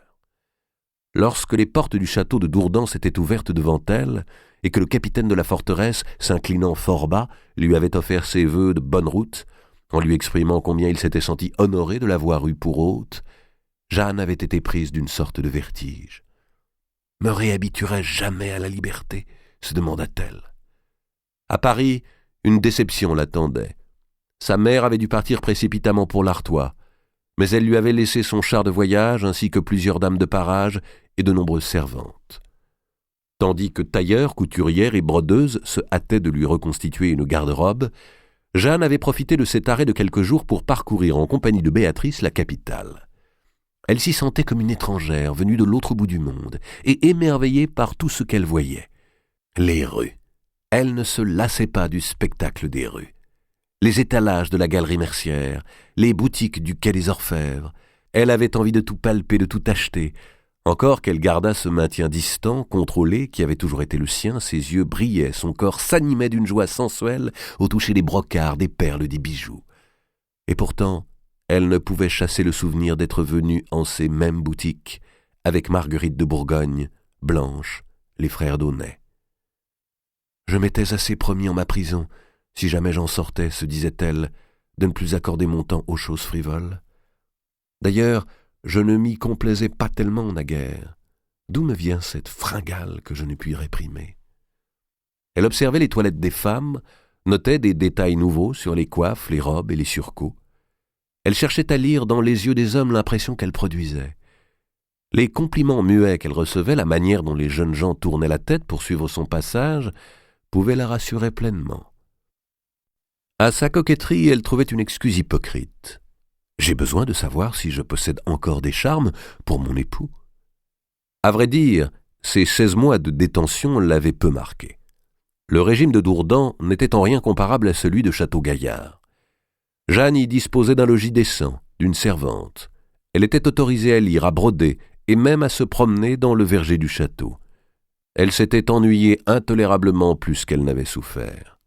Lorsque les portes du château de Dourdan s'étaient ouvertes devant elle, et que le capitaine de la forteresse, s'inclinant fort bas, lui avait offert ses vœux de bonne route, en lui exprimant combien il s'était senti honoré de l'avoir eue pour hôte, Jeanne avait été prise d'une sorte de vertige. « Me réhabituerai-je jamais à la liberté ?» se demanda-t-elle. À Paris, une déception l'attendait. Sa mère avait dû partir précipitamment pour l'Artois, mais elle lui avait laissé son char de voyage ainsi que plusieurs dames de parage et de nombreuses servantes. Tandis que tailleurs, couturières et brodeuses se hâtaient de lui reconstituer une garde-robe, Jeanne avait profité de cet arrêt de quelques jours pour parcourir en compagnie de Béatrice la capitale. Elle s'y sentait comme une étrangère venue de l'autre bout du monde et émerveillée par tout ce qu'elle voyait. Les rues. Elle ne se lassait pas du spectacle des rues. Les étalages de la galerie Mercière, les boutiques du quai des Orfèvres. Elle avait envie de tout palper, de tout acheter. Encore qu'elle gardât ce maintien distant, contrôlé, qui avait toujours été le sien, ses yeux brillaient, son corps s'animait d'une joie sensuelle au toucher des brocarts, des perles, des bijoux. Et pourtant, elle ne pouvait chasser le souvenir d'être venue en ces mêmes boutiques, avec Marguerite de Bourgogne, Blanche, les frères d'Aunay. Je m'étais assez promis en ma prison, si jamais j'en sortais, se disait-elle, de ne plus accorder mon temps aux choses frivoles. D'ailleurs, je ne m'y complaisais pas tellement naguère. D'où me vient cette fringale que je ne puis réprimer? Elle observait les toilettes des femmes, notait des détails nouveaux sur les coiffes, les robes et les surcots. Elle cherchait à lire dans les yeux des hommes l'impression qu'elle produisait. Les compliments muets qu'elle recevait, la manière dont les jeunes gens tournaient la tête pour suivre son passage, pouvaient la rassurer pleinement. À sa coquetterie, elle trouvait une excuse hypocrite. « J'ai besoin de savoir si je possède encore des charmes pour mon époux. » À vrai dire, ces 16 mois de détention l'avaient peu marquée. Le régime de Dourdan n'était en rien comparable à celui de Château-Gaillard. Jeanne y disposait d'un logis décent, d'une servante. Elle était autorisée à lire, à broder et même à se promener dans le verger du château. Elle s'était ennuyée intolérablement plus qu'elle n'avait souffert.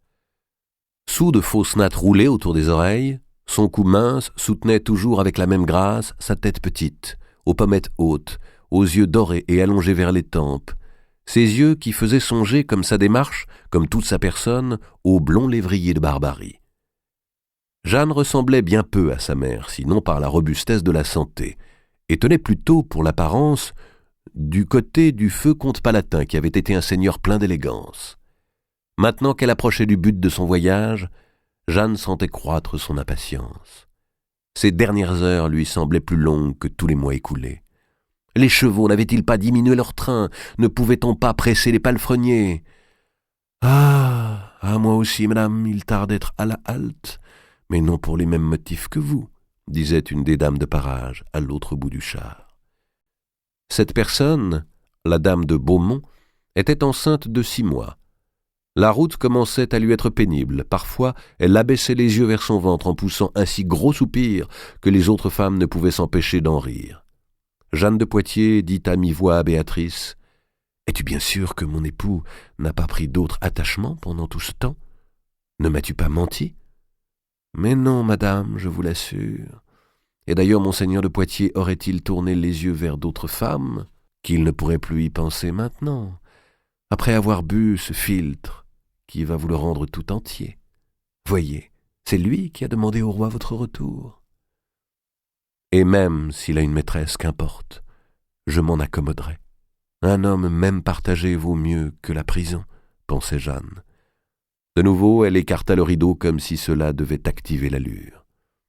Sous de fausses nattes roulées autour des oreilles, son cou mince soutenait toujours avec la même grâce sa tête petite, aux pommettes hautes, aux yeux dorés et allongés vers les tempes, ses yeux qui faisaient songer comme sa démarche, comme toute sa personne, au blond lévrier de Barbarie. Jeanne ressemblait bien peu à sa mère, sinon par la robustesse de la santé, et tenait plutôt, pour l'apparence, du côté du feu comte Palatin, qui avait été un seigneur plein d'élégance. Maintenant qu'elle approchait du but de son voyage, Jeanne sentait croître son impatience. Ces dernières heures lui semblaient plus longues que tous les mois écoulés. Les chevaux n'avaient-ils pas diminué leur train? Ne pouvait-on pas presser les palefreniers? Moi aussi, madame, il tarde d'être à la halte, mais non pour les mêmes motifs que vous, disait une des dames de parage à l'autre bout du char. Cette personne, la dame de Beaumont, était enceinte de 6 mois. La route commençait à lui être pénible. Parfois, elle abaissait les yeux vers son ventre en poussant un si gros soupir que les autres femmes ne pouvaient s'empêcher d'en rire. Jeanne de Poitiers dit à mi-voix à Béatrice « Es-tu bien sûre que mon époux n'a pas pris d'autre attachement pendant tout ce temps? Ne m'as-tu pas menti ?»« Mais non, madame, je vous l'assure. Et d'ailleurs, monseigneur de Poitiers aurait-il tourné les yeux vers d'autres femmes qu'il ne pourrait plus y penser maintenant, après avoir bu ce philtre qui va vous le rendre tout entier. Voyez, c'est lui qui a demandé au roi votre retour. » Et même s'il a une maîtresse, qu'importe, je m'en accommoderai. Un homme même partagé vaut mieux que la prison, pensait Jeanne. De nouveau, elle écarta le rideau comme si cela devait activer l'allure.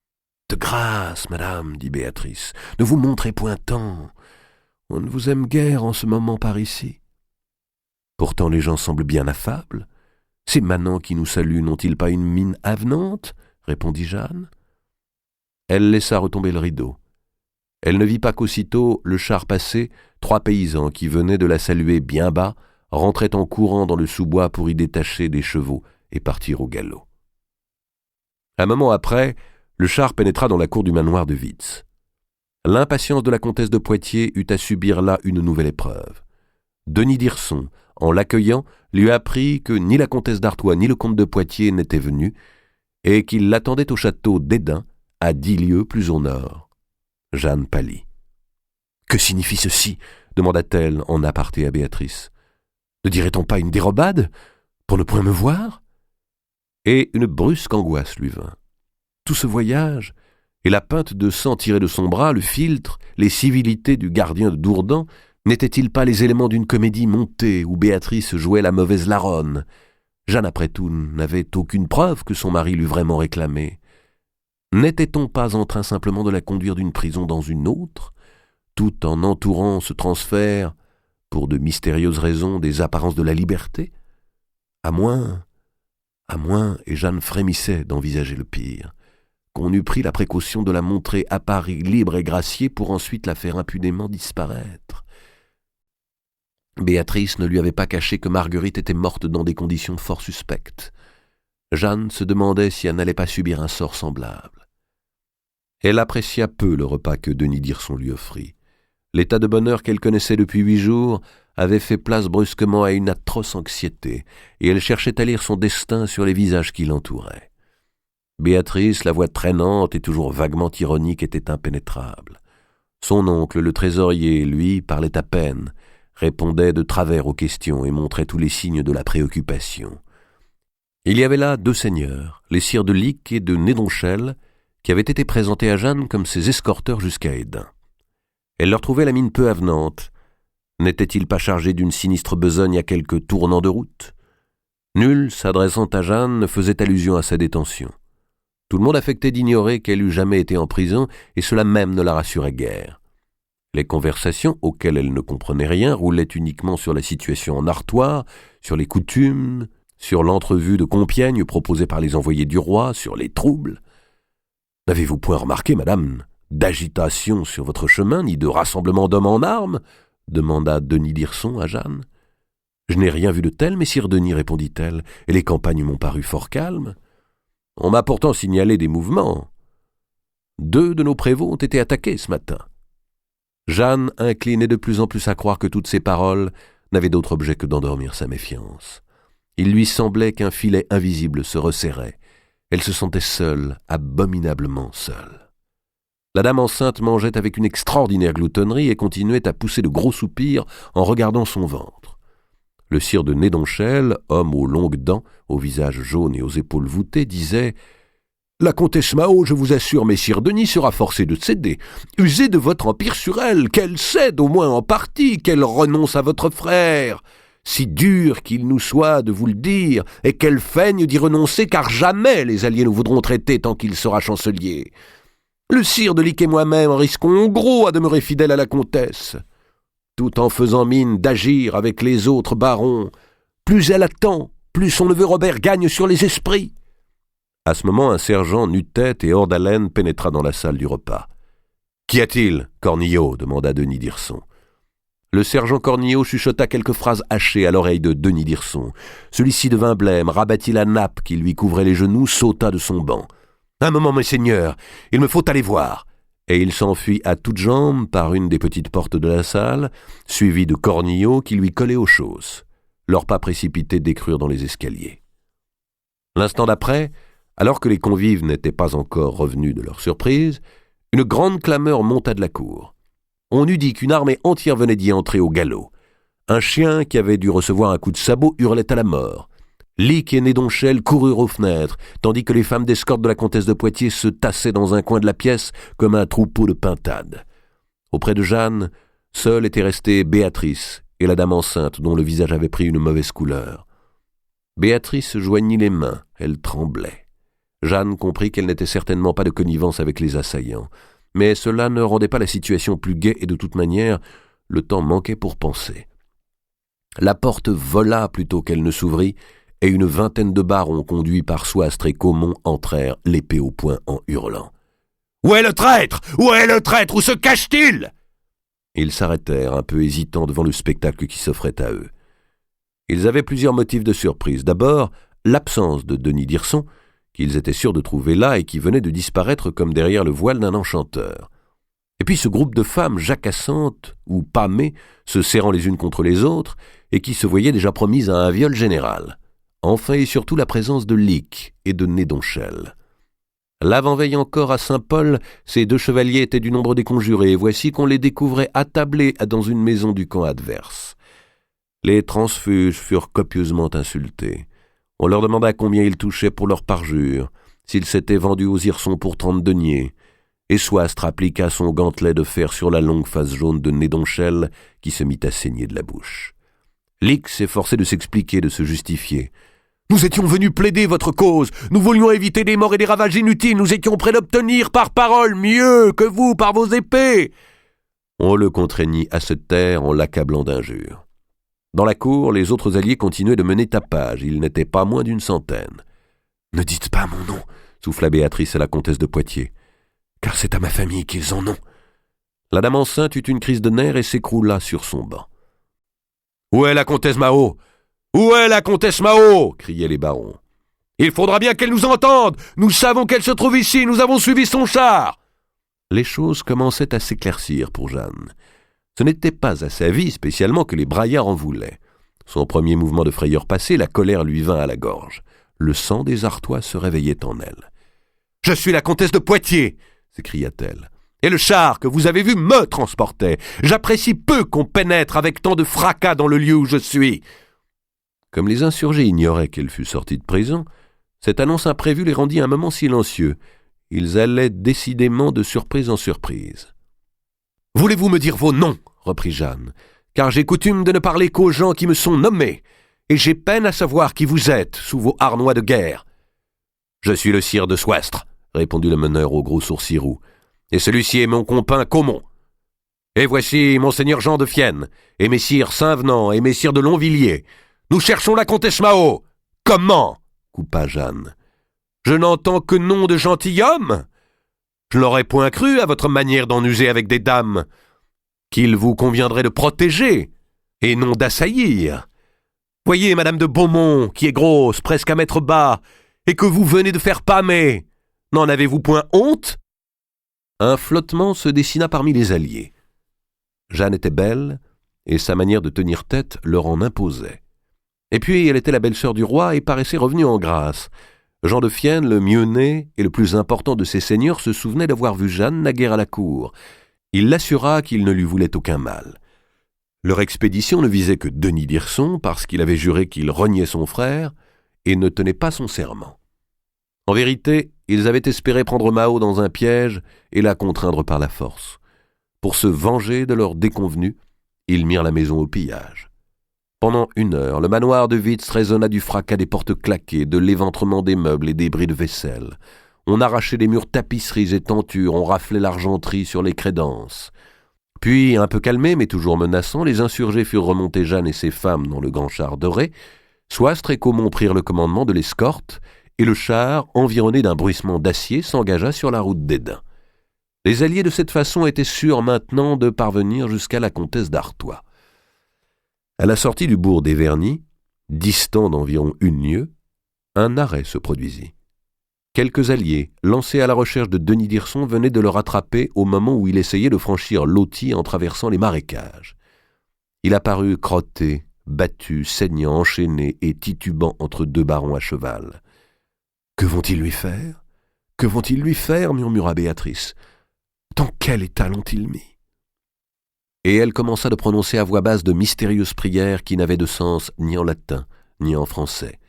« De grâce, madame, dit Béatrice, ne vous montrez point tant. On ne vous aime guère en ce moment par ici. » Pourtant les gens semblent bien affables. Ces manants qui nous saluent n'ont-ils pas une mine avenante? Répondit Jeanne. Elle laissa retomber le rideau. Elle ne vit pas qu'aussitôt, le char passé, 3 paysans qui venaient de la saluer bien bas rentraient en courant dans le sous-bois pour y détacher des chevaux et partir au galop. Un moment après, le char pénétra dans la cour du manoir de Witz. L'impatience de la comtesse de Poitiers eut à subir là une nouvelle épreuve. Denis d'Hirson, en l'accueillant, lui apprit que ni la comtesse d'Artois ni le comte de Poitiers n'étaient venus et qu'il l'attendait au château d'Hesdin, à 10 lieues plus au nord. Jeanne pâlit. « Que signifie ceci ?» demanda-t-elle en aparté à Béatrice. « Ne dirait-on pas une dérobade pour ne point me voir ?» Et une brusque angoisse lui vint. Tout ce voyage, et la pinte de sang tirée de son bras, le philtre, les civilités du gardien de Dourdan, n'étaient-ils pas les éléments d'une comédie montée où Béatrice jouait la mauvaise Laronne? Jeanne, après tout, n'avait aucune preuve que son mari l'eût vraiment réclamée. N'était-on pas en train simplement de la conduire d'une prison dans une autre, tout en entourant ce transfert, pour de mystérieuses raisons, des apparences de la liberté? À moins, et Jeanne frémissait d'envisager le pire, qu'on eût pris la précaution de la montrer à Paris libre et graciée pour ensuite la faire impunément disparaître. Béatrice ne lui avait pas caché que Marguerite était morte dans des conditions fort suspectes. Jeanne se demandait si elle n'allait pas subir un sort semblable. Elle apprécia peu le repas que Denis d'Hirson lui offrit. L'état de bonheur qu'elle connaissait depuis 8 jours avait fait place brusquement à une atroce anxiété, et elle cherchait à lire son destin sur les visages qui l'entouraient. Béatrice, la voix traînante et toujours vaguement ironique, était impénétrable. Son oncle, le trésorier, lui, parlait à peine, répondait de travers aux questions et montrait tous les signes de la préoccupation. Il y avait là 2 seigneurs, les sires de Licques et de Nédonchel, qui avaient été présentés à Jeanne comme ses escorteurs jusqu'à Hesdin. Elle leur trouvait la mine peu avenante. N'était-il pas chargé d'une sinistre besogne à quelque tournant de route? Nul, s'adressant à Jeanne, ne faisait allusion à sa détention. Tout le monde affectait d'ignorer qu'elle eût jamais été en prison, et cela même ne la rassurait guère. Les conversations, auxquelles elle ne comprenait rien, roulaient uniquement sur la situation en Artois, sur les coutumes, sur l'entrevue de Compiègne proposée par les envoyés du roi, sur les troubles. « N'avez-vous point remarqué, madame, d'agitation sur votre chemin, ni de rassemblement d'hommes en armes ?» demanda Denis d'Hirson à Jeanne. « Je n'ai rien vu de tel, messire Denis, répondit-elle, et les campagnes m'ont paru fort calmes. On m'a pourtant signalé des mouvements. 2 de nos prévôts ont été attaqués ce matin. » Jeanne inclinait de plus en plus à croire que toutes ces paroles n'avaient d'autre objet que d'endormir sa méfiance. Il lui semblait qu'un filet invisible se resserrait. Elle se sentait seule, abominablement seule. La dame enceinte mangeait avec une extraordinaire gloutonnerie et continuait à pousser de gros soupirs en regardant son ventre. Le sire de Nédonchel, homme aux longues dents, au visage jaune et aux épaules voûtées, disait « La comtesse Mao, je vous assure, messire Denis sera forcée de céder. Usez de votre empire sur elle, qu'elle cède au moins en partie, qu'elle renonce à votre frère. Si dur qu'il nous soit de vous le dire, et qu'elle feigne d'y renoncer, car jamais les alliés ne voudront traiter tant qu'il sera chancelier. Le sire de Licques et moi-même risquons gros à demeurer fidèles à la comtesse. Tout en faisant mine d'agir avec les autres barons, plus elle attend, plus son neveu Robert gagne sur les esprits. » À ce moment, un sergent nu-tête et hors d'haleine pénétra dans la salle du repas. « Qu'y a-t-il, Cornillo » demanda Denis d'Hirson. Le sergent Cornillo chuchota quelques phrases hachées à l'oreille de Denis d'Hirson. Celui-ci devint blême, rabattit la nappe qui lui couvrait les genoux, sauta de son banc. « Un moment, messeigneurs, il me faut aller voir !» Et il s'enfuit à toutes jambes par une des petites portes de la salle, suivi de Cornillo qui lui collait aux chausses. Leurs pas précipités décrurent dans les escaliers. L'instant d'après, alors que les convives n'étaient pas encore revenus de leur surprise, une grande clameur monta de la cour. On eût dit qu'une armée entière venait d'y entrer au galop. Un chien qui avait dû recevoir un coup de sabot hurlait à la mort. Licques et Nédonchel coururent aux fenêtres, tandis que les femmes d'escorte de la comtesse de Poitiers se tassaient dans un coin de la pièce comme un troupeau de pintades. Auprès de Jeanne, seule était restée Béatrice et la dame enceinte dont le visage avait pris une mauvaise couleur. Béatrice joignit les mains, elle tremblait. Jeanne comprit qu'elle n'était certainement pas de connivence avec les assaillants, mais cela ne rendait pas la situation plus gaie et de toute manière, le temps manquait pour penser. La porte vola plutôt qu'elle ne s'ouvrit, et une vingtaine de barons conduits par Soistre et Caumont entrèrent, l'épée au poing, en hurlant. « Où est le traître ? Où est le traître ? Où se cache-t-il » Ils s'arrêtèrent, un peu hésitants devant le spectacle qui s'offrait à eux. Ils avaient plusieurs motifs de surprise. D'abord, l'absence de Denis d'Hirson, qu'ils étaient sûrs de trouver là et qui venait de disparaître comme derrière le voile d'un enchanteur. Et puis ce groupe de femmes jacassantes ou pâmées, se serrant les unes contre les autres, et qui se voyaient déjà promises à un viol général. Enfin et surtout la présence de Licques et de Nédonchel. L'avant-veille encore à Saint-Paul, ces 2 chevaliers étaient du nombre des conjurés, et voici qu'on les découvrait attablés dans une maison du camp adverse. Les transfuges furent copieusement insultés. On leur demanda combien ils touchaient pour leur parjure, s'ils s'étaient vendus aux Hirsons pour 30 deniers, et Soistre appliqua son gantelet de fer sur la longue face jaune de Nédonchel qui se mit à saigner de la bouche. Licques s'efforçait de s'expliquer, de se justifier. « Nous étions venus plaider votre cause, nous voulions éviter des morts et des ravages inutiles, nous étions prêts d'obtenir par parole mieux que vous par vos épées. » On le contraignit à se taire en l'accablant d'injures. Dans la cour, les autres alliés continuaient de mener tapage. Ils n'étaient pas moins d'une centaine. « Ne dites pas mon nom, » souffla Béatrice à la comtesse de Poitiers, « car c'est à ma famille qu'ils en ont. » La dame enceinte eut une crise de nerfs et s'écroula sur son banc. « Où est la comtesse Mao ? Où est la comtesse Mao ?» criaient les barons. « Il faudra bien qu'elle nous entende. Nous savons qu'elle se trouve ici. Nous avons suivi son char. » Les choses commençaient à s'éclaircir pour Jeanne. Ce n'était pas à sa vie spécialement que les braillards en voulaient. Son premier mouvement de frayeur passé, la colère lui vint à la gorge. Le sang des Artois se réveillait en elle. « Je suis la comtesse de Poitiers !» s'écria-t-elle. « Et le char que vous avez vu me transportait. J'apprécie peu qu'on pénètre avec tant de fracas dans le lieu où je suis. » Comme les insurgés ignoraient qu'elle fût sortie de prison, cette annonce imprévue les rendit un moment silencieux. Ils allaient décidément de surprise en surprise. « Voulez-vous me dire vos noms ?» reprit Jeanne, « car j'ai coutume de ne parler qu'aux gens qui me sont nommés, et j'ai peine à savoir qui vous êtes sous vos harnois de guerre. »« Je suis le sire de Souastre, » répondit le meneur au gros sourcil roux, « et celui-ci est mon compagnon Caumont. Et voici monseigneur Jean de Fienne, et messire Saint-Venant, et messire de Longvilliers. Nous cherchons la comtesse Mao. »« Comment ?» coupa Jeanne. « Je n'entends que nom de gentilhomme. Je n'aurais point cru à votre manière d'en user avec des dames, qu'il vous conviendrait de protéger, et non d'assaillir. Voyez madame de Beaumont, qui est grosse, presque à mettre bas, et que vous venez de faire pâmer. N'en avez-vous point honte ?» Un flottement se dessina parmi les alliés. Jeanne était belle, et sa manière de tenir tête leur en imposait. Et puis elle était la belle-sœur du roi et paraissait revenue en grâce. Jean de Fienne, le mieux né et le plus important de ses seigneurs, se souvenait d'avoir vu Jeanne naguère à la cour. Il l'assura qu'il ne lui voulait aucun mal. Leur expédition ne visait que Denis d'Hirson, parce qu'il avait juré qu'il reniait son frère et ne tenait pas son serment. En vérité, ils avaient espéré prendre Mao dans un piège et la contraindre par la force. Pour se venger de leur déconvenue, ils mirent la maison au pillage. Pendant 1 heure, le manoir de Witz résonna du fracas des portes claquées, de l'éventrement des meubles et des bris de vaisselle. On arrachait les murs tapisseries et tentures, on raflait l'argenterie sur les crédences. Puis, un peu calmés, mais toujours menaçants, les insurgés furent remonter Jeanne et ses femmes dans le grand char doré. Souastre et Caumont prirent le commandement de l'escorte, et le char, environné d'un bruissement d'acier, s'engagea sur la route d'Hesdin. Les alliés de cette façon étaient sûrs maintenant de parvenir jusqu'à la comtesse d'Artois. À la sortie du bourg d'Éverny, distant d'environ 1 lieue, un arrêt se produisit. Quelques alliés, lancés à la recherche de Denis d'Hirson, venaient de le rattraper au moment où il essayait de franchir l'Authie en traversant les marécages. Il apparut crotté, battu, saignant, enchaîné et titubant entre 2 barons à cheval. « Que vont-ils lui faire ? Que vont-ils lui faire » murmura Béatrice. « Dans quel état l'ont-ils mis ?» Et elle commença de prononcer à voix basse de mystérieuses prières qui n'avaient de sens ni en latin, ni en français.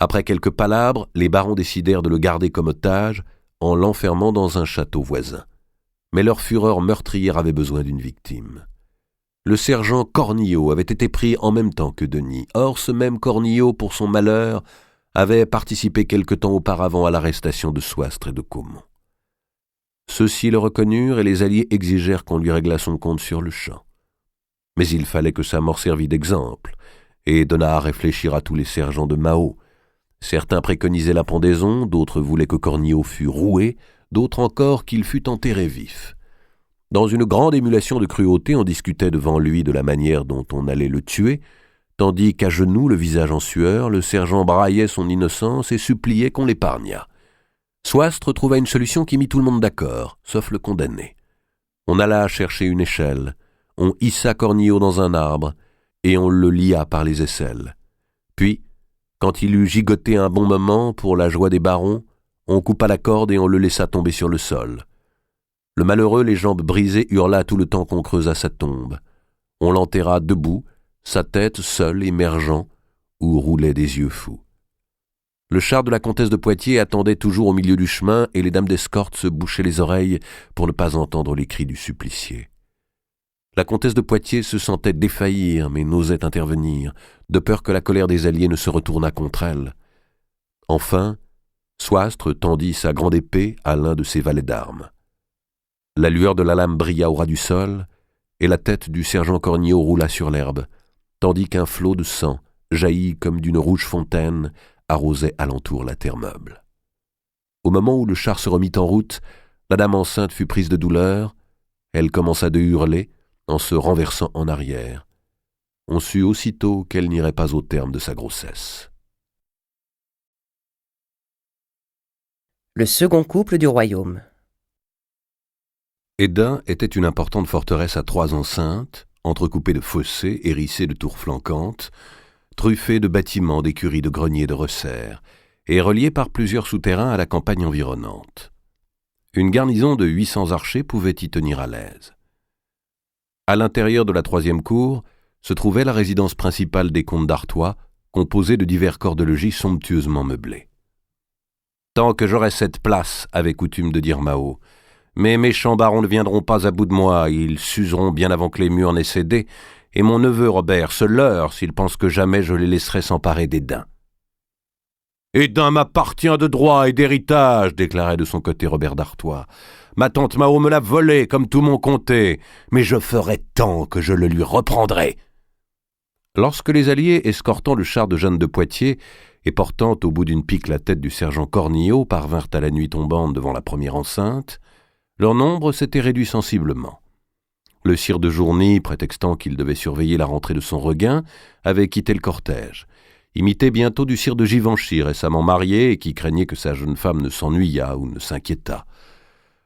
Après quelques palabres, les barons décidèrent de le garder comme otage en l'enfermant dans un château voisin. Mais leur fureur meurtrière avait besoin d'une victime. Le sergent Cornillot avait été pris en même temps que Denis. Or, ce même Cornillot, pour son malheur, avait participé quelque temps auparavant à l'arrestation de Souastre et de Caumont. Ceux-ci le reconnurent et les alliés exigèrent qu'on lui réglât son compte sur le champ. Mais il fallait que sa mort servît d'exemple, et donna à réfléchir à tous les sergents de Mao. Certains préconisaient la pendaison, d'autres voulaient que Cornillot fût roué, d'autres encore qu'il fût enterré vif. Dans une grande émulation de cruauté, on discutait devant lui de la manière dont on allait le tuer, tandis qu'à genoux, le visage en sueur, le sergent braillait son innocence et suppliait qu'on l'épargnât. Souastre trouva une solution qui mit tout le monde d'accord, sauf le condamné. On alla chercher une échelle, on hissa Cornillot dans un arbre, et on le lia par les aisselles. Puis, quand il eut gigoté un bon moment pour la joie des barons, on coupa la corde et on le laissa tomber sur le sol. Le malheureux, les jambes brisées, hurla tout le temps qu'on creusa sa tombe. On l'enterra debout, sa tête seule émergeant, où roulaient des yeux fous. Le char de la comtesse de Poitiers attendait toujours au milieu du chemin et les dames d'escorte se bouchaient les oreilles pour ne pas entendre les cris du supplicié. La comtesse de Poitiers se sentait défaillir mais n'osait intervenir, de peur que la colère des alliés ne se retournât contre elle. Enfin, Souastre tendit sa grande épée à l'un de ses valets d'armes. La lueur de la lame brilla au ras du sol et la tête du sergent Cornillot roula sur l'herbe, tandis qu'un flot de sang, jailli comme d'une rouge fontaine, arrosait alentour la terre meuble. Au moment où le char se remit en route, la dame enceinte fut prise de douleur. Elle commença de hurler en se renversant en arrière. On sut aussitôt qu'elle n'irait pas au terme de sa grossesse. Le second couple du royaume. Hesdin était une importante forteresse à 3 enceintes, entrecoupée de fossés hérissés de tours flanquantes, truffée de bâtiments, d'écuries, de greniers, de resserres, et reliée par plusieurs souterrains à la campagne environnante. Une garnison de 800 archers pouvait y tenir à l'aise. À l'intérieur de la troisième cour se trouvait la résidence principale des comtes d'Artois, composée de divers corps de logis somptueusement meublés. « Tant que j'aurai cette place, avait coutume de dire Mao, mes méchants barons ne viendront pas à bout de moi, ils s'useront bien avant que les murs n'aient cédé, et mon neveu Robert se leurre s'il pense que jamais je les laisserai s'emparer d'Hédin. »« Hédin m'appartient de droit et d'héritage, déclarait de son côté Robert d'Artois. Ma tante Mao me l'a volé comme tout mon comté, mais je ferai tant que je le lui reprendrai. » Lorsque les alliés, escortant le char de Jeanne de Poitiers et portant au bout d'une pique la tête du sergent Cornillot, parvinrent à la nuit tombante devant la première enceinte, leur nombre s'était réduit sensiblement. Le sire de Journy, prétextant qu'il devait surveiller la rentrée de son regain, avait quitté le cortège, imité bientôt du sire de Givenchy, récemment marié et qui craignait que sa jeune femme ne s'ennuyât ou ne s'inquiétât.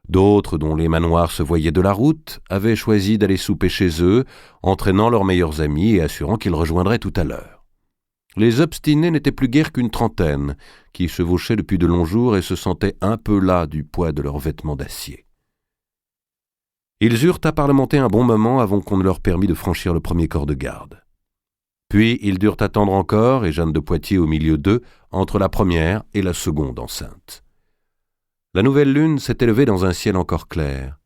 D'autres, dont les manoirs se voyaient de la route, avaient choisi d'aller souper chez eux, entraînant leurs meilleurs amis et assurant qu'ils rejoindraient tout à l'heure. Les obstinés n'étaient plus guère qu'une trentaine, qui chevauchaient depuis de longs jours et se sentaient un peu las du poids de leurs vêtements d'acier. Ils eurent à parlementer un bon moment avant qu'on ne leur permît de franchir le premier corps de garde. Puis ils durent attendre encore, et Jeanne de Poitiers au milieu d'eux, entre la première et la seconde enceinte. La nouvelle lune s'était levée dans un ciel encore clair,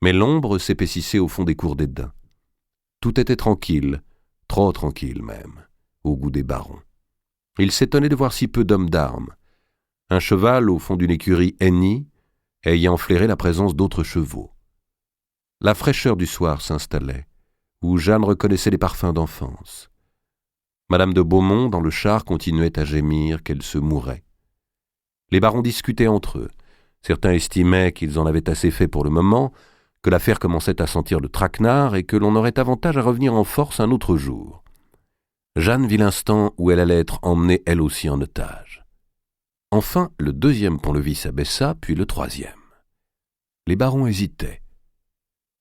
mais l'ombre s'épaississait au fond des cours d'Hédin. Tout était tranquille, trop tranquille même, au goût des barons. Ils s'étonnaient de voir si peu d'hommes d'armes. Un cheval au fond d'une écurie hennie, ayant flairé la présence d'autres chevaux. La fraîcheur du soir s'installait, où Jeanne reconnaissait les parfums d'enfance. Madame de Beaumont, dans le char, continuait à gémir qu'elle se mourait. Les barons discutaient entre eux. Certains estimaient qu'ils en avaient assez fait pour le moment, que l'affaire commençait à sentir le traquenard et que l'on aurait avantage à revenir en force un autre jour. Jeanne vit l'instant où elle allait être emmenée elle aussi en otage. Enfin, le deuxième pont-levis s'abaissa, puis le troisième. Les barons hésitaient.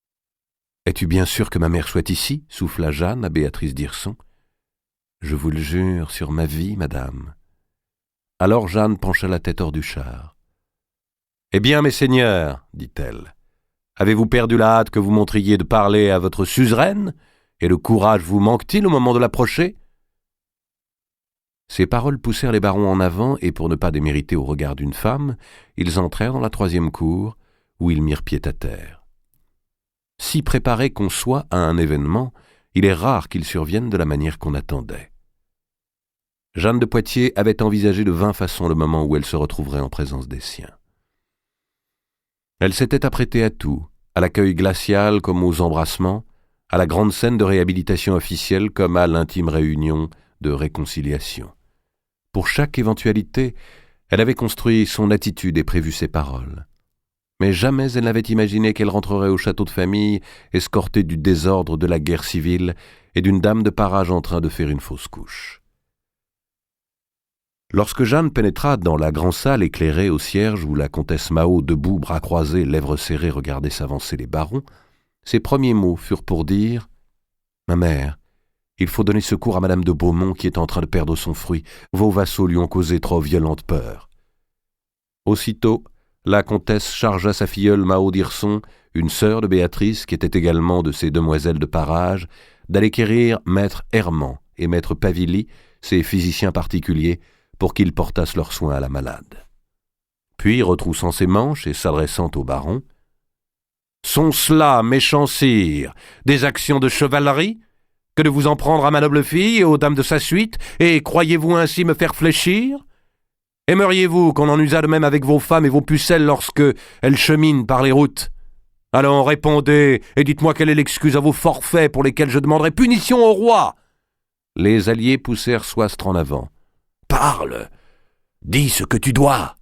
« Es-tu bien sûr que ma mère soit ici ?» souffla Jeanne à Béatrice d'Hirson. « Je vous le jure sur ma vie, madame. » Alors Jeanne pencha la tête hors du char. « Eh bien, mes seigneurs, dit-elle, avez-vous perdu la hâte que vous montriez de parler à votre suzeraine, et le courage vous manque-t-il au moment de l'approcher ?» Ces paroles poussèrent les barons en avant, et pour ne pas démériter au regard d'une femme, ils entrèrent dans la troisième cour, où ils mirent pied à terre. Si préparé qu'on soit à un événement, il est rare qu'il survienne de la manière qu'on attendait. Jeanne de Poitiers avait envisagé de 20 façons le moment où elle se retrouverait en présence des siens. Elle s'était apprêtée à tout, à l'accueil glacial comme aux embrassements, à la grande scène de réhabilitation officielle comme à l'intime réunion de réconciliation. Pour chaque éventualité, elle avait construit son attitude et prévu ses paroles. Mais jamais elle n'avait imaginé qu'elle rentrerait au château de famille, escortée du désordre de la guerre civile et d'une dame de parage en train de faire une fausse couche. Lorsque Jeanne pénétra dans la grande salle éclairée au cierge où la comtesse Mao, debout, bras croisés, lèvres serrées, regardait s'avancer les barons, ses premiers mots furent pour dire « Ma mère, il faut donner secours à madame de Beaumont qui est en train de perdre son fruit. Vos vassaux lui ont causé trop violente peur. » Aussitôt, la comtesse chargea sa filleule Mao d'Hirson, une sœur de Béatrice, qui était également de ses demoiselles de parage, d'aller quérir maître Herman et maître Pavilly, ses physiciens particuliers, pour qu'ils portassent leurs soins à la malade. Puis, retroussant ses manches et s'adressant au baron, « Sont-ce là, méchant sire, des actions de chevalerie, que de vous en prendre à ma noble fille et aux dames de sa suite, et croyez-vous ainsi me faire fléchir ? Aimeriez-vous qu'on en usât de même avec vos femmes et vos pucelles lorsque elles cheminent par les routes ? Allons, répondez, et dites-moi quelle est l'excuse à vos forfaits pour lesquels je demanderai punition au roi !» Les alliés poussèrent Soistre en avant. « Parle ! Dis ce que tu dois !»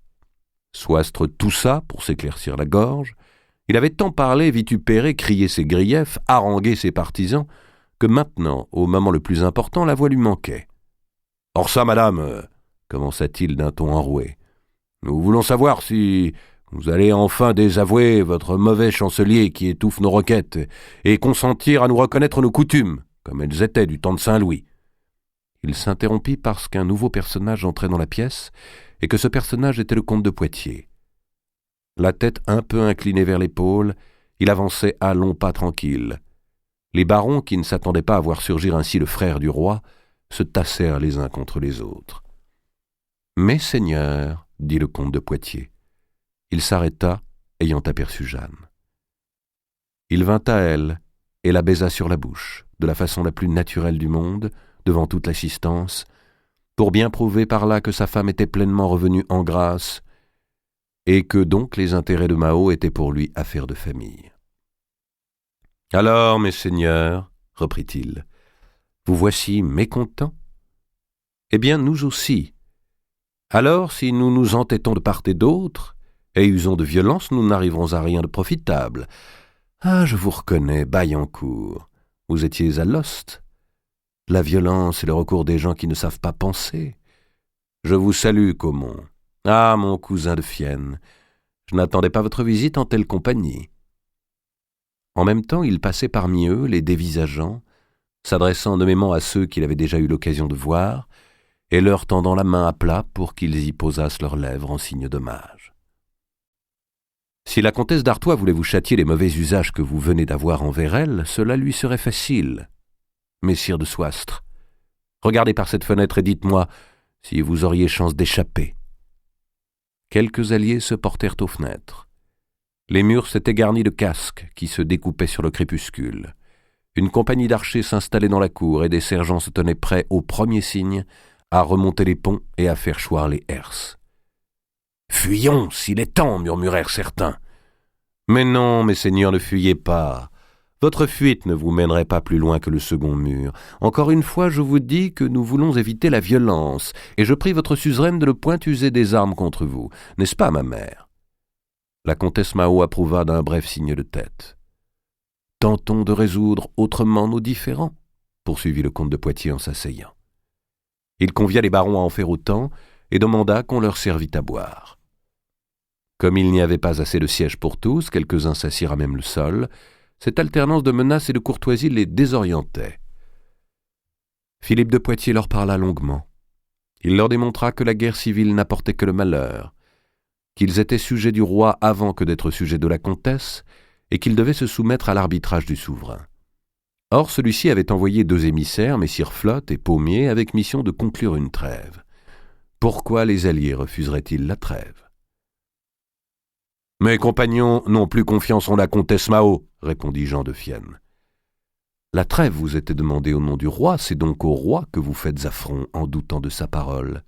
Soistre toussa pour s'éclaircir la gorge. Il avait tant parlé, vitupéré, crié ses griefs, harangué ses partisans, que maintenant, au moment le plus important, la voix lui manquait. « Or ça, madame, commença-t-il d'un ton enroué, nous voulons savoir si vous allez enfin désavouer votre mauvais chancelier qui étouffe nos requêtes et consentir à nous reconnaître nos coutumes, comme elles étaient du temps de Saint-Louis. » Il s'interrompit parce qu'un nouveau personnage entrait dans la pièce et que ce personnage était le comte de Poitiers. La tête un peu inclinée vers l'épaule, il avançait à longs pas tranquilles. Les barons, qui ne s'attendaient pas à voir surgir ainsi le frère du roi, se tassèrent les uns contre les autres. « Mais, Seigneur, dit le comte de Poitiers. » Il s'arrêta, ayant aperçu Jeanne. Il vint à elle et la baisa sur la bouche, de la façon la plus naturelle du monde, devant toute l'assistance, pour bien prouver par là que sa femme était pleinement revenue en grâce et que donc les intérêts de Mao étaient pour lui affaires de famille. « Alors, mes seigneurs, reprit-il, vous voici mécontents ? Eh bien, nous aussi. Alors, si nous nous entêtons de part et d'autre, et usons de violence, nous n'arriverons à rien de profitable. Ah, je vous reconnais, Baillancourt, vous étiez à Lost. La violence et le recours des gens qui ne savent pas penser. Je vous salue, Caumont. Ah, mon cousin de Fienne, je n'attendais pas votre visite en telle compagnie. » En même temps, il passait parmi eux, les dévisageant, s'adressant nommément à ceux qu'il avait déjà eu l'occasion de voir, et leur tendant la main à plat pour qu'ils y posassent leurs lèvres en signe d'hommage. « Si la comtesse d'Artois voulait vous châtier les mauvais usages que vous venez d'avoir envers elle, cela lui serait facile. Messire de Soistre, regardez par cette fenêtre et dites-moi si vous auriez chance d'échapper. » Quelques alliés se portèrent aux fenêtres. Les murs s'étaient garnis de casques qui se découpaient sur le crépuscule. Une compagnie d'archers s'installait dans la cour et des sergents se tenaient prêts au premier signe à remonter les ponts et à faire choir les herses. « Fuyons, s'il est temps !» murmurèrent certains. « Mais non, mes seigneurs, ne fuyez pas. Votre fuite ne vous mènerait pas plus loin que le second mur. Encore une fois, je vous dis que nous voulons éviter la violence, et je prie votre suzeraine de ne point user des armes contre vous. N'est-ce pas, ma mère ?» La comtesse Mao approuva d'un bref signe de tête. « Tentons de résoudre autrement nos différends, » poursuivit le comte de Poitiers en s'asseyant. Il convia les barons à en faire autant et demanda qu'on leur servît à boire. Comme il n'y avait pas assez de sièges pour tous, quelques-uns s'assirent à même le sol. Cette alternance de menaces et de courtoisie les désorientait. Philippe de Poitiers leur parla longuement. Il leur démontra que la guerre civile n'apportait que le malheur, qu'ils étaient sujets du roi avant que d'être sujets de la comtesse, et qu'ils devaient se soumettre à l'arbitrage du souverain. Or, celui-ci avait envoyé 2 émissaires, messires Flotte et Pommier, avec mission de conclure une trêve. Pourquoi les alliés refuseraient-ils la trêve ? « Mes compagnons n'ont plus confiance en la comtesse Mao, » répondit Jean de Fienne. « La trêve vous était demandée au nom du roi, c'est donc au roi que vous faites affront en doutant de sa parole. »«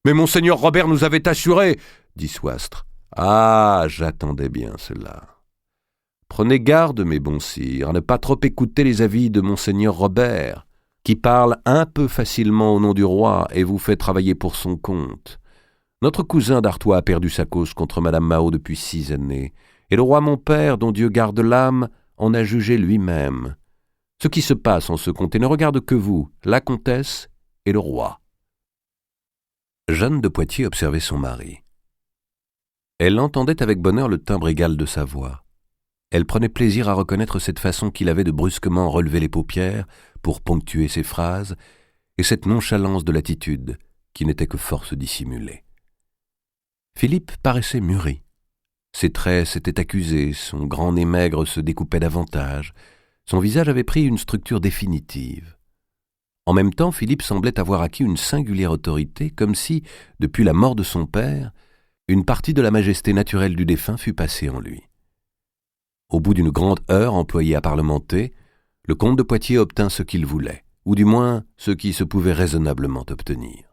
Mais monseigneur Robert nous avait assuré, » dit Soistre. « Ah, j'attendais bien cela. Prenez garde, mes bons sires, à ne pas trop écouter les avis de monseigneur Robert, qui parle un peu facilement au nom du roi et vous fait travailler pour son compte. Notre cousin d'Artois a perdu sa cause contre madame Mao depuis 6 années, et le roi mon père, dont Dieu garde l'âme, en a jugé lui-même. Ce qui se passe en ce comté ne regarde que vous, la comtesse et le roi. » Jeanne de Poitiers observait son mari. Elle entendait avec bonheur le timbre égal de sa voix. Elle prenait plaisir à reconnaître cette façon qu'il avait de brusquement relever les paupières pour ponctuer ses phrases, et cette nonchalance de l'attitude qui n'était que force dissimulée. Philippe paraissait mûri. Ses traits s'étaient accusés, son grand nez maigre se découpait davantage, son visage avait pris une structure définitive. En même temps, Philippe semblait avoir acquis une singulière autorité, comme si, depuis la mort de son père, une partie de la majesté naturelle du défunt fût passée en lui. Au bout d'une grande heure employée à parlementer, le comte de Poitiers obtint ce qu'il voulait, ou du moins ce qui se pouvait raisonnablement obtenir.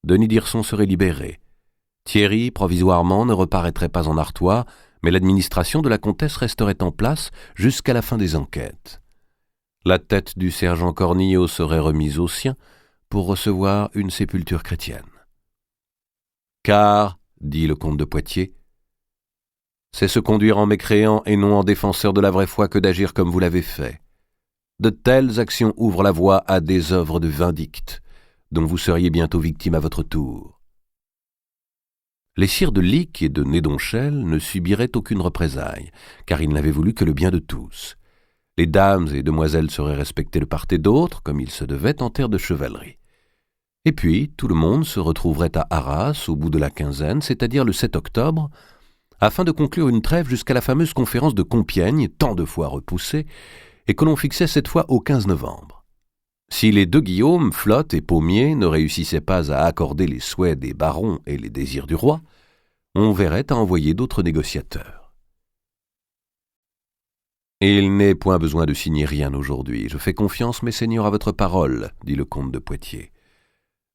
Denis d'Hirson serait libéré. Thierry, provisoirement, ne reparaîtrait pas en Artois, mais l'administration de la comtesse resterait en place jusqu'à la fin des enquêtes. La tête du sergent Cornillo serait remise aux siens pour recevoir une sépulture chrétienne. « Car, dit le comte de Poitiers, c'est se conduire en mécréant et non en défenseur de la vraie foi que d'agir comme vous l'avez fait. De telles actions ouvrent la voie à des œuvres de vindicte, dont vous seriez bientôt victime à votre tour. » Les sires de Lic et de Nédonchel ne subiraient aucune représaille, car ils n'avaient voulu que le bien de tous. Les dames et demoiselles seraient respectées de part et d'autre, comme il se devait en terre de chevalerie. Et puis, tout le monde se retrouverait à Arras au bout de la quinzaine, c'est-à-dire le 7 octobre, afin de conclure une trêve jusqu'à la fameuse conférence de Compiègne, tant de fois repoussée, et que l'on fixait cette fois au 15 novembre. Si les deux Guillaume, Flotte et Pommier, ne réussissaient pas à accorder les souhaits des barons et les désirs du roi, on verrait à envoyer d'autres négociateurs. « Il n'est point besoin de signer rien aujourd'hui. Je fais confiance, mes seigneurs, à votre parole, dit le comte de Poitiers.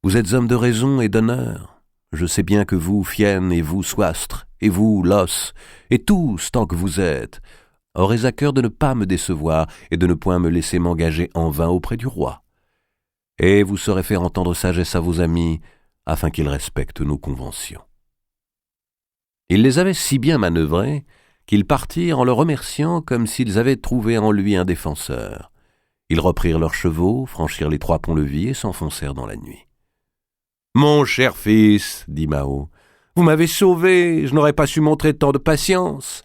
Vous êtes homme de raison et d'honneur. Je sais bien que vous, Fienne, et vous, Soistre, et vous, Los, et tous, tant que vous êtes, aurez à cœur de ne pas me décevoir et de ne point me laisser m'engager en vain auprès du roi. Et vous saurez faire entendre sagesse à vos amis, afin qu'ils respectent nos conventions. » Il les avait si bien manœuvrés qu'ils partirent en le remerciant comme s'ils avaient trouvé en lui un défenseur. Ils reprirent leurs chevaux, franchirent les 3 ponts-levis et s'enfoncèrent dans la nuit. « Mon cher fils, dit Mao, vous m'avez sauvé, je n'aurais pas su montrer tant de patience. »«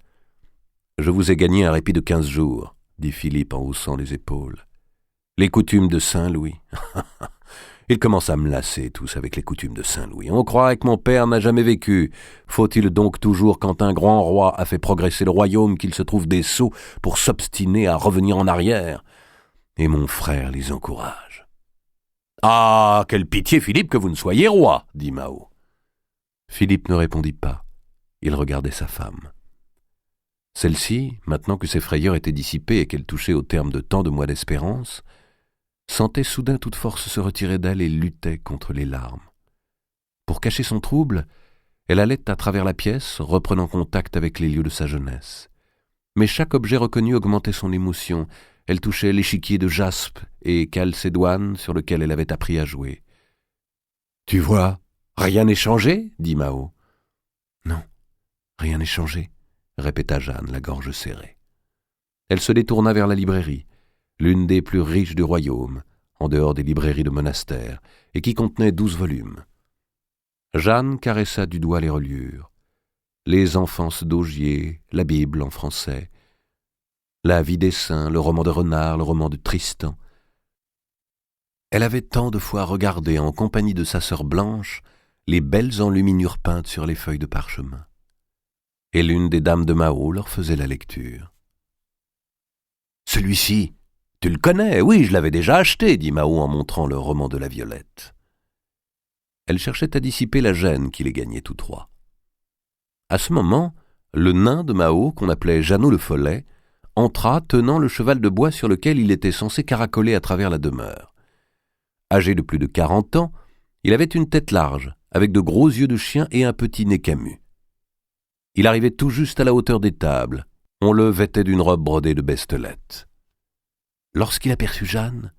Je vous ai gagné un répit de 15 jours, dit Philippe en haussant les épaules. Les coutumes de Saint-Louis. Ils commencent à me lasser tous avec les coutumes de Saint-Louis. On croirait que mon père n'a jamais vécu. Faut-il donc toujours, quand un grand roi a fait progresser le royaume, qu'il se trouve des sots pour s'obstiner à revenir en arrière? Et mon frère les encourage. »« Ah, quelle pitié, Philippe, que vous ne soyez roi, dit Mao. » Philippe ne répondit pas. Il regardait sa femme. Celle-ci, maintenant que ses frayeurs étaient dissipées et qu'elle touchait au terme de tant de mois d'espérance, sentait soudain toute force se retirer d'elle et luttait contre les larmes. Pour cacher son trouble, elle allait à travers la pièce, reprenant contact avec les lieux de sa jeunesse. Mais chaque objet reconnu augmentait son émotion. Elle touchait l'échiquier de jaspe et calcédoine sur lequel elle avait appris à jouer. « Tu vois, rien n'est changé ?» dit Mao. « Non, rien n'est changé », répéta Jeanne, la gorge serrée. Elle se détourna vers la librairie, l'une des plus riches du royaume, en dehors des librairies de monastères, et qui contenait 12 volumes. Jeanne caressa du doigt les reliures. Les Enfances d'Augier, la Bible en français, la vie des saints, le roman de Renard, le roman de Tristan. Elle avait tant de fois regardé en compagnie de sa sœur Blanche les belles enluminures peintes sur les feuilles de parchemin. Et l'une des dames de Mao leur faisait la lecture. « Celui-ci, tu le connais, oui, je l'avais déjà acheté, dit Mao en montrant le roman de la Violette. » Elle cherchait à dissiper la gêne qui les gagnait tous trois. À ce moment, le nain de Mao, qu'on appelait Jeannot le Follet, entra tenant le cheval de bois sur lequel il était censé caracoler à travers la demeure. Âgé de plus de 40 ans, il avait une tête large, avec de gros yeux de chien et un petit nez camus. Il arrivait tout juste à la hauteur des tables. On le vêtait d'une robe brodée de bestelettes. Lorsqu'il aperçut Jeanne,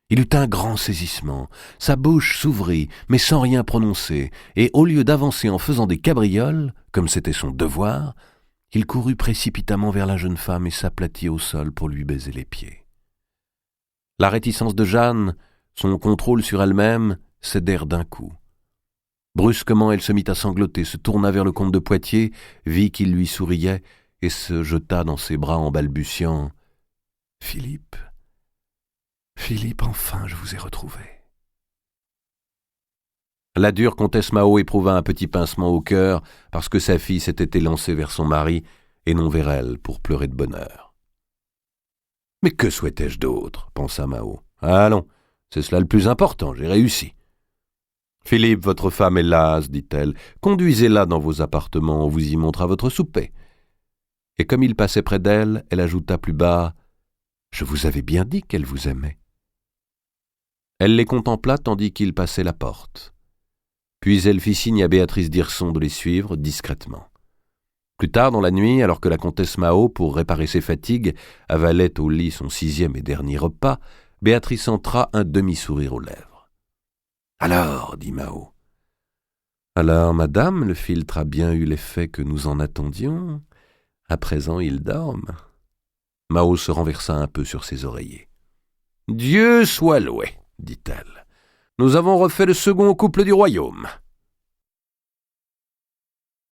il eut un grand saisissement. Sa bouche s'ouvrit, mais sans rien prononcer, et au lieu d'avancer en faisant des cabrioles, comme c'était son devoir, il courut précipitamment vers la jeune femme et s'aplatit au sol pour lui baiser les pieds. La réticence de Jeanne, son contrôle sur elle-même, cédèrent d'un coup. Brusquement, elle se mit à sangloter, se tourna vers le comte de Poitiers, vit qu'il lui souriait et se jeta dans ses bras en balbutiant « Philippe, Philippe, enfin, je vous ai retrouvé. » La dure comtesse Mao éprouva un petit pincement au cœur parce que sa fille s'était élancée vers son mari et non vers elle pour pleurer de bonheur. « Mais que souhaitais-je d'autre ?» pensa Mao. « Allons, c'est cela le plus important, j'ai réussi. » « Philippe, votre femme est lasse, dit-elle. Conduisez-la dans vos appartements, on vous y montrera votre souper. » Et comme il passait près d'elle, elle ajouta plus bas « Je vous avais bien dit qu'elle vous aimait. » Elle les contempla tandis qu'il passait la porte. Puis elle fit signe à Béatrice d'Hirson de les suivre discrètement. Plus tard dans la nuit, alors que la comtesse Mao, pour réparer ses fatigues, avalait au lit son 6e et dernier repas, Béatrice entra, un demi-sourire aux lèvres. « Alors, dit Mao. »« Alors, madame, le philtre a bien eu l'effet que nous en attendions. À présent, ils dorment. » Mao se renversa un peu sur ses oreillers. « Dieu soit loué, dit-elle. Nous avons refait le second couple du royaume.